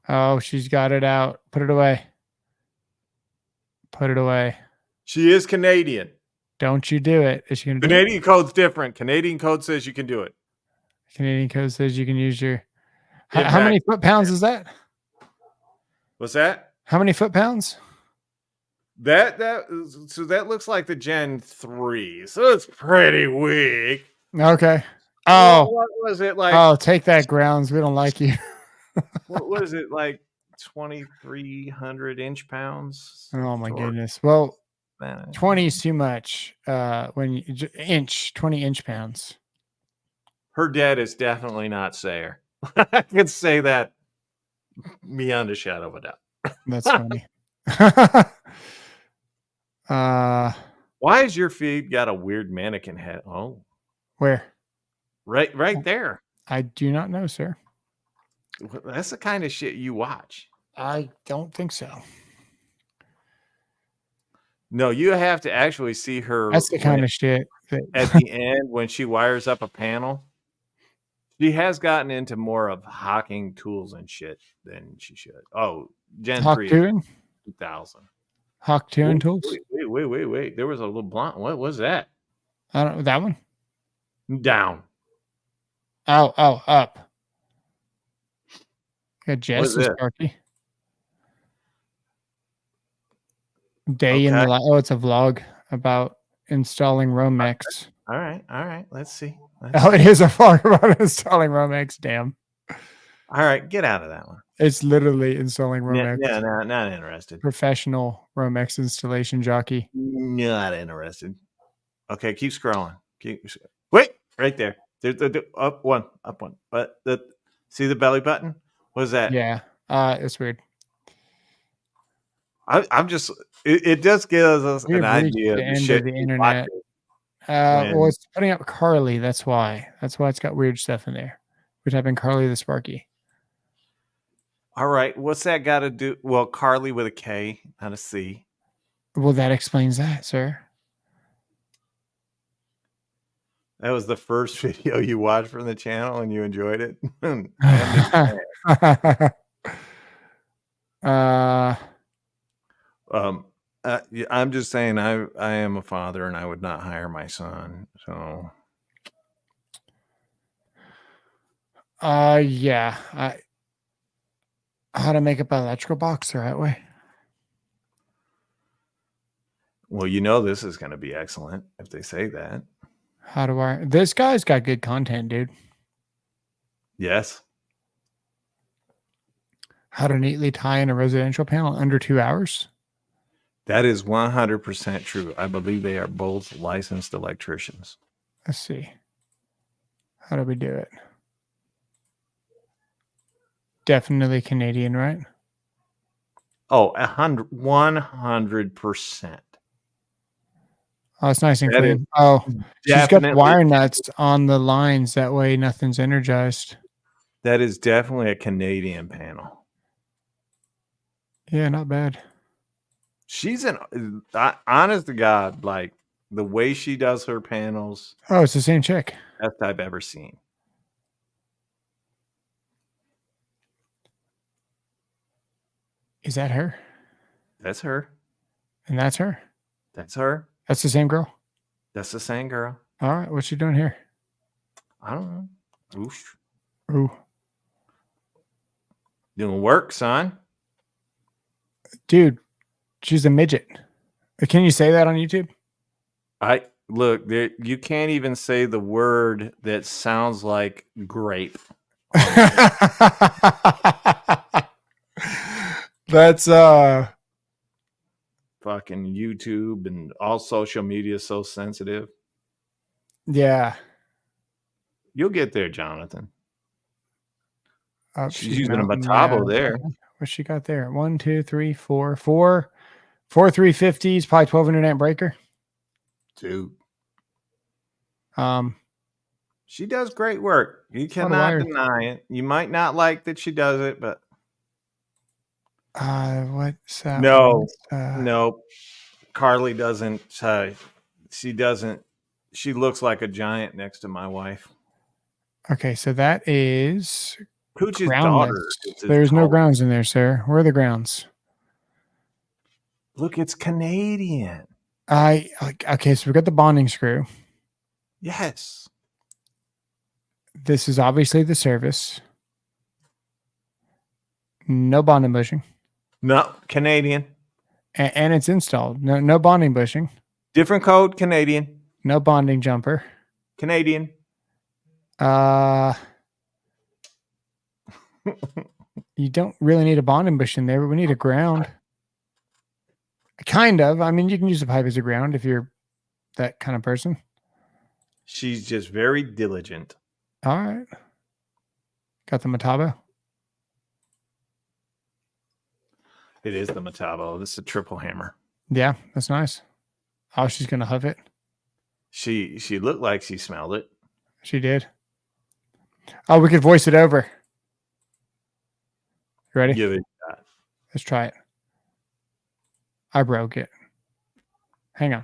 Oh, she's got it out. Put it away. Put it away. She is Canadian. Don't you do it. Is she gonna do it? Canadian code's different. Canadian code says you can do it. Canadian code says you can use your. How Impact. many foot pounds is that? What's that? How many foot pounds? So that looks like the Gen 3. So it's pretty weak. Okay. Oh, What was it like? oh, take that, Grounds. We don't like you. What was it like? 2,300 inch pounds. Oh my Torque? goodness. Well, Man. 20 is too much. When you 20 inch pounds. Her dad is definitely not Sayer. I can say that beyond a shadow of a doubt. That's funny. Why has your feed got a weird mannequin head? Oh, Where? right there. I do not know, sir. That's the kind of shit you watch. I don't think so. No, you have to actually see her. That's the kind of shit that At the end when she wires up a panel. She has gotten into more of hawking tools and shit than she should. Oh, Gen 3 Hawk 2000. Hawk Tuning tools. Wait. There was a little blunt. What was that? I don't that one. Down. Oh, up. Got Jess What's and that? Sparky. Day in the Okay. life. Oh, it's a vlog about installing Romex. All right. Let's see. Oh, it is a vlog about installing Romex. Damn. All right, get out of that one. It's literally installing Romex. Yeah, not interested. Professional Romex installation jockey. Not interested. Okay, keep scrolling. Wait, right there. Up one. See the belly button? What is that? Yeah. It's weird. I'm just. It just gives us We've an reached idea of the the end of shit the we internet. watch. Well, it's putting up Carly. That's why. That's why it's got weird stuff in there. We type in Carly the Sparky. All right, what's that got to do? Well, Carly with a K, not a C. Well, that explains that, sir. That was the first video you watched from the channel, and you enjoyed it. I understand. Yeah, I'm just saying, I am a father, and I would not hire my son. So, yeah. How to make up an electrical box the right way? well, this is going to be excellent if they say that. How do I? This guy's got good content, dude. Yes. How to neatly tie in a residential panel in under 2 hours? That is 100% true. I believe they are both licensed electricians. Let's see. How do we do it? Definitely Canadian, right? Oh, 100%. Oh, it's nice and That is clean. Oh, she's got the definitely- wire nuts on the lines. That way nothing's energized. That is definitely a Canadian panel. Yeah, not bad. She's honest to God, like the way she does her panels, Oh, it's the same chick. best I've ever seen. Is that her? That's her. And that's her? That's her. That's the same girl? That's the same girl. All right. What's she doing here? I don't know. Oof. Ooh. Doing work, son. Dude, she's a midget. Can you say that on YouTube? I look, you can't even say the word that sounds like grape. That's Fucking YouTube and all social media is so sensitive. yeah. You'll get there, Jonathan. Oh, She's using a mounting Metabo that. there. What's she got there? 1, 2, 3, 4, 4 350s, probably 1200 amp breaker. Dude, Um, she does great work. You lot of cannot wires. deny it. You might not like that she does it, but what's that? No. one? no, Carly doesn't. She doesn't. She looks like a giant next to my wife. Okay, so that is Cooch's groundless. daughter. is as There's no tall. grounds in there, sir. Where are the grounds? Look, it's Canadian. Okay, so we got the bonding screw. Yes. This is obviously the service. No bonding bushing. No, Canadian. And it's installed. No bonding bushing. Different code, Canadian. No bonding jumper. Canadian. You don't really need a bonding bush in there, but we need a ground. Kind of. I mean, you can use the pipe as a ground if you're that kind of person. She's just very diligent. All right. Got the Metabo. It is the Metabo. This is a triple hammer. Yeah, that's nice. Oh, she's gonna huff it. She looked like she smelled it. She did. Oh, we could voice it over. You ready? Give it. Let's try it. I broke it. Hang on.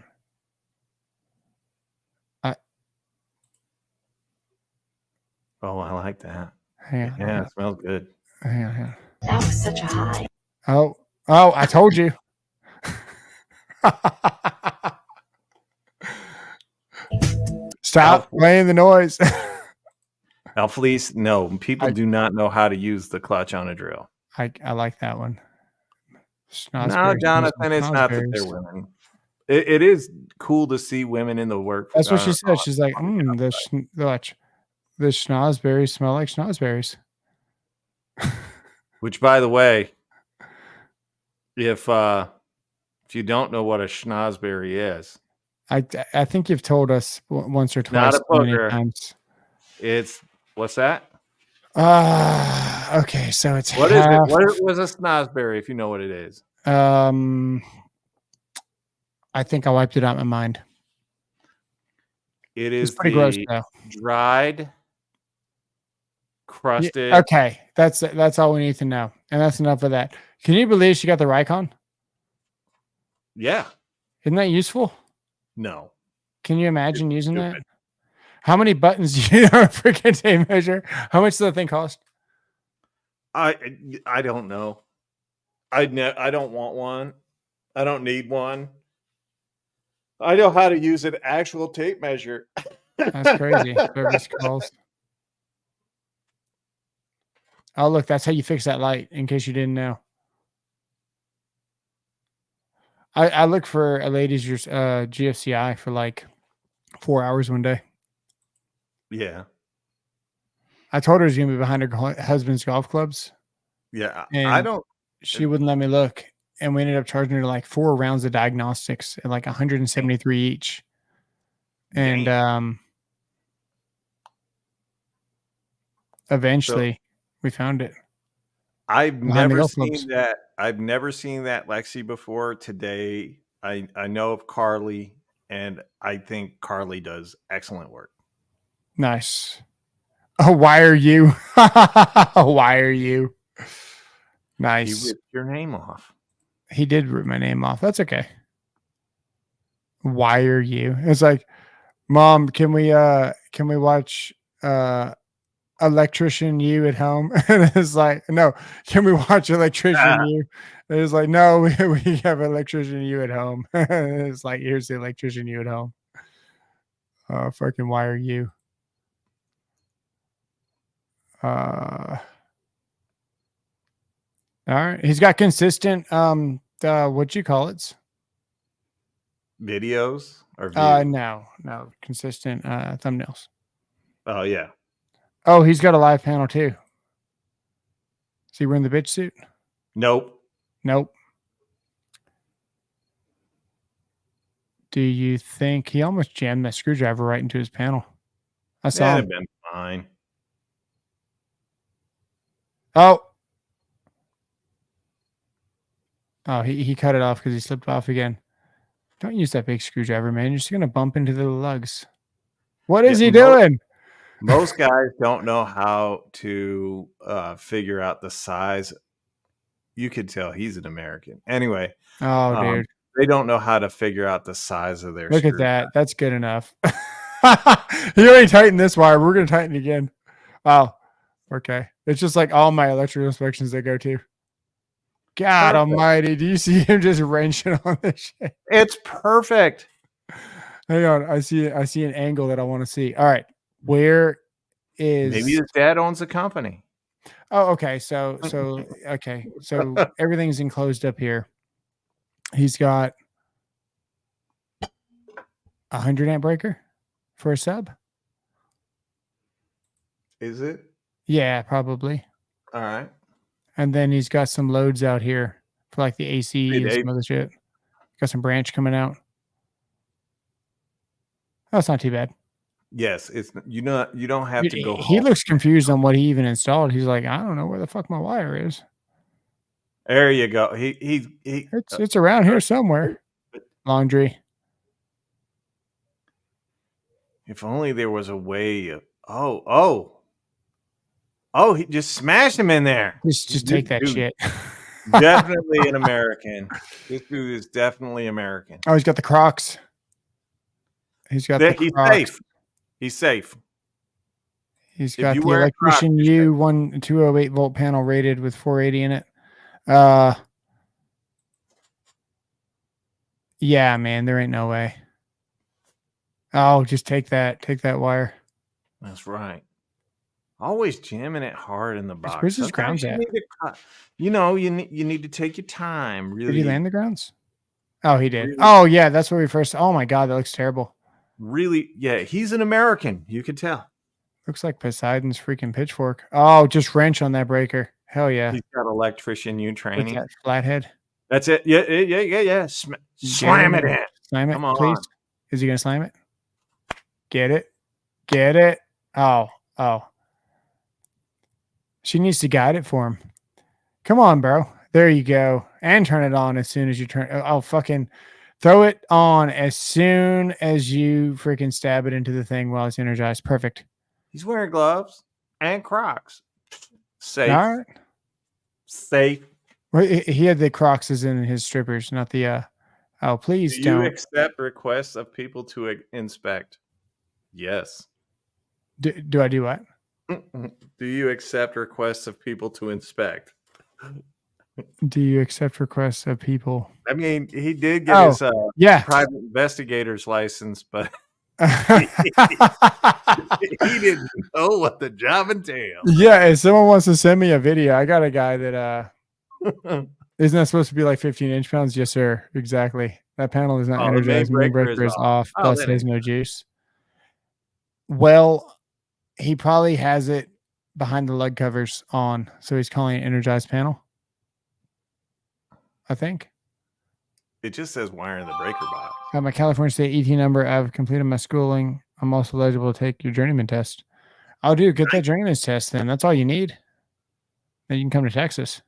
Oh, I like that. Hang on. Yeah, it smells good. Hang on. That was such a high. Oh, I told you. Stop playing the noise. Now, please, no, people I- do not know how to use the clutch on a drill. I like that one. No, Schnozberries, Jonathan, it's not that they're schnozberries. women. It is cool to see women in the work. That's what she said. She's like, the schnozberries smell like schnozberries. Which, by the way, if you don't know what a schnozberry is, I think you've told us once or Not twice a many booger. times. it's what's that? Okay, so it's What is it? half- What was a schnozberry? If you know what it is, I think I wiped it out of my mind. it It's is pretty gross the though. dried, Yeah, crusted. okay, that's all we need to know, and that's enough of that. Can you believe she got the Raycon? Yeah, Isn't that useful? no, Can you imagine using that? stupid. How many buttons do you know a freaking tape measure? How much does the thing cost? I don't know. I don't want one. I don't need one. I know how to use an actual tape measure. That's crazy. Service calls. Oh, look, that's how you fix that light, in case you didn't know. I looked for a lady's GFCI for like 4 hours one day. Yeah. I told her it was going to be behind her husband's golf clubs. Yeah, I And don't. she wouldn't let me look. And we ended up charging her like 4 rounds of diagnostics at like 173 each. And eventually we found it. I've behind the never golf seen clubs. that. I've never seen that Lexi before. Today, I know of Carly, and I think Carly does excellent work. Nice. Oh, why are you? Why are you? You Nice. ripped your name off. He did rip my name off. That's okay. Why are you? It's like, Mom, can we watch Electrician You at home? And it's like, no, can we watch Electrician You? And it's like, no, we have Electrician You at home. It's like, here's the Electrician You at home. Fucking why are you? All right. He's got consistent what you call it? Videos or views? No, consistent thumbnails. Oh yeah. Oh, he's got a live panel too. Is he wearing the bitch suit? Nope. Nope. Do you think he almost jammed that screwdriver right into his panel? I saw That'd him. have been fine. Oh, he cut it off because he slipped off again. Don't use that big screwdriver, man. You're just gonna bump into the lugs. What is Yeah, he doing? Most guys don't know how to figure out the size. You could tell he's an American. Anyway, Oh, dude. they don't know how to figure out the size of their Look at screw. that. That's good enough. He already tightened this wire. We're going to tighten again. Wow. Okay. It's just like all my electrical inspections they go to. God Perfect. almighty. Do you see him just wrenching on this shit? It's perfect. Hang on. I see an angle that I want to see. All right. Where is Maybe his dad owns a company. Oh, okay. So okay. So everything's enclosed up here. He's got a 100 amp breaker for a sub. Is it? Yeah, probably. All right. And then he's got some loads out here for like the AC Hey, and Dave. some other shit. Got some branch coming out. Oh, it's not too bad. Yes, it's you don't have to go. He home. looks confused on what he even installed. He's like, I don't know where the fuck my wire is. There you go. He It's around here somewhere. Laundry. If only there was a way of he just smashed him in there. Just take that Dude, shit. Definitely an American. This dude is definitely American. Oh, he's got the Crocs. He's got the He's Crocs. safe. He's safe. He's If got you the wear Crocs, Electrician you're U 208 volt panel rated with 480 in it. Yeah, man, there ain't no way. Oh, just take that wire. That's right. Always jamming it hard in the box. Where's his Sometimes grounds you at? need to you need to take your time. Really, Did he land the grounds? Oh, he did. Really? Oh, yeah, that's where we first. Oh my God, that looks terrible. really. Yeah, he's an American. You can tell. Looks like Poseidon's freaking pitchfork. Oh, just wrench on that breaker. Hell yeah. He's got electrician U With training. that flathead. That's it. Yeah. Slam it in. Slam it, Come on. please. Is he gonna slam it? Get it. Oh. She needs to guide it for him. Come on, bro. There you go. And turn it on as soon as you turn. Oh, fucking throw it on as soon as you freaking stab it into the thing while it's energized. Perfect. He's wearing gloves and Crocs. Safe. All right. Safe. Well, he had the Crocs as in his strippers, not the. Oh, please Do you don't. accept requests of people to inspect? Yes. Do I do what? Do you accept requests of people to inspect? Do you accept requests of people? I mean, he did get Oh. his Yeah. private investigator's license, but Yeah, he didn't know what the job entailed. if someone wants to send me a video, I got a guy that isn't that supposed to be like 15 inch pounds? Yes, sir. Exactly. That panel is not Oh, the main energized. Main breaker breaker is is off. Oh, Plus, that it has ain't- no juice. Well, he probably has it behind the lug covers on, so he's calling it energized panel. I think. It just says wiring the breaker box. Got my California State ET number. I've completed my schooling. I'm also eligible to take your journeyman test. Oh, dude, get that journeyman's test then. That's all you need. Then you can come to Texas.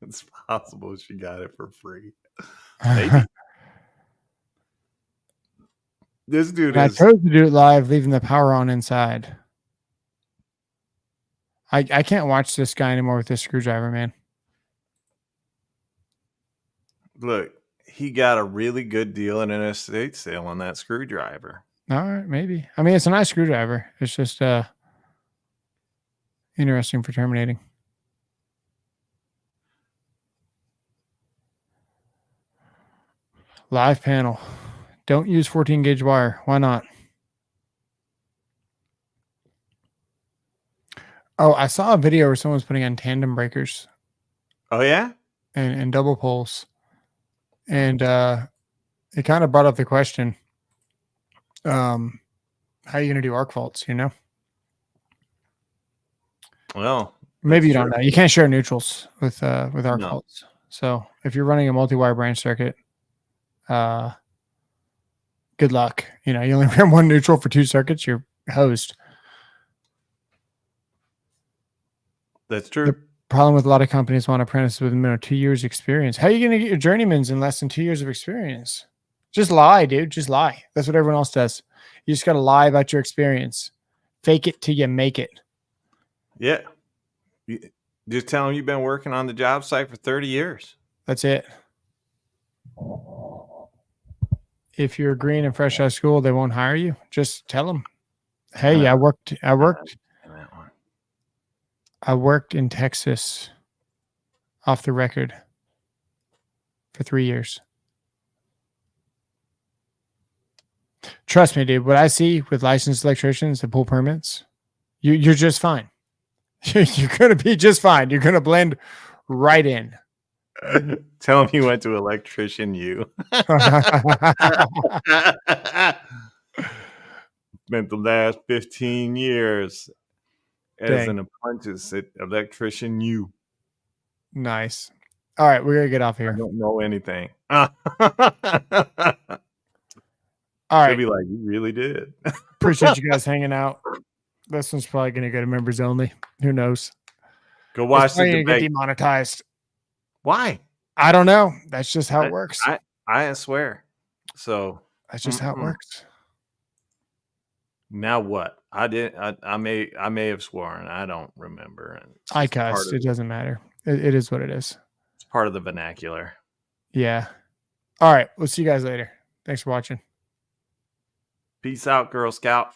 It's possible she got it for free. Maybe. This dude I is. chose to do it live, leaving the power on inside. I can't watch this guy anymore with this screwdriver, man. Look, he got a really good deal in an estate sale on that screwdriver. All right, maybe. I mean, it's a nice screwdriver. It's just interesting for terminating. Live panel. Don't use 14 gauge wire. Why not? Oh, I saw a video where someone's putting on tandem breakers Oh yeah? and double poles. And it kind of brought up the question, how are you going to do arc faults, you know? Well, Maybe you that's don't true. know. You can't share neutrals with arc No. faults. So if you're running a multi-wire branch circuit, good luck. You know, you only run one neutral for 2 circuits, you're hosed. That's true. Problem with a lot of companies want apprentices with a minimum of 2 years experience. How are you going to get your journeymans in less than 2 years of experience? Just lie, dude. Just lie. That's what everyone else does. You just got to lie about your experience. Fake it till you make it. Yeah. Just tell them you've been working on the job site for 30 years. That's it. If you're green and fresh out of school, they won't hire you. Just tell them, hey, I worked And that one. I worked in Texas off the record for 3 years. Trust me, dude. What I see with licensed electricians that pull permits, you're just fine. You're going to be just fine. You're going to blend right in. Tell them you went to Electrician U. Spent the last 15 years as Dang. an apprentice at Electrician U. Nice. All right, we're going to get off I here. don't know anything. All They'll right. be like, you really did. Appreciate you guys hanging out. This one's probably going to go to members only. Who knows? Go watch It's the probably gonna get debate. demonetized. Why? I don't know. That's just how it works. I swear. So That's just how it works. now what? I may have sworn. I don't remember. And it's I just part cussed. of- It doesn't matter. It is what it is. It's part of the vernacular. Yeah. All right. We'll see you guys later. Thanks for watching. Peace out, Girl Scout.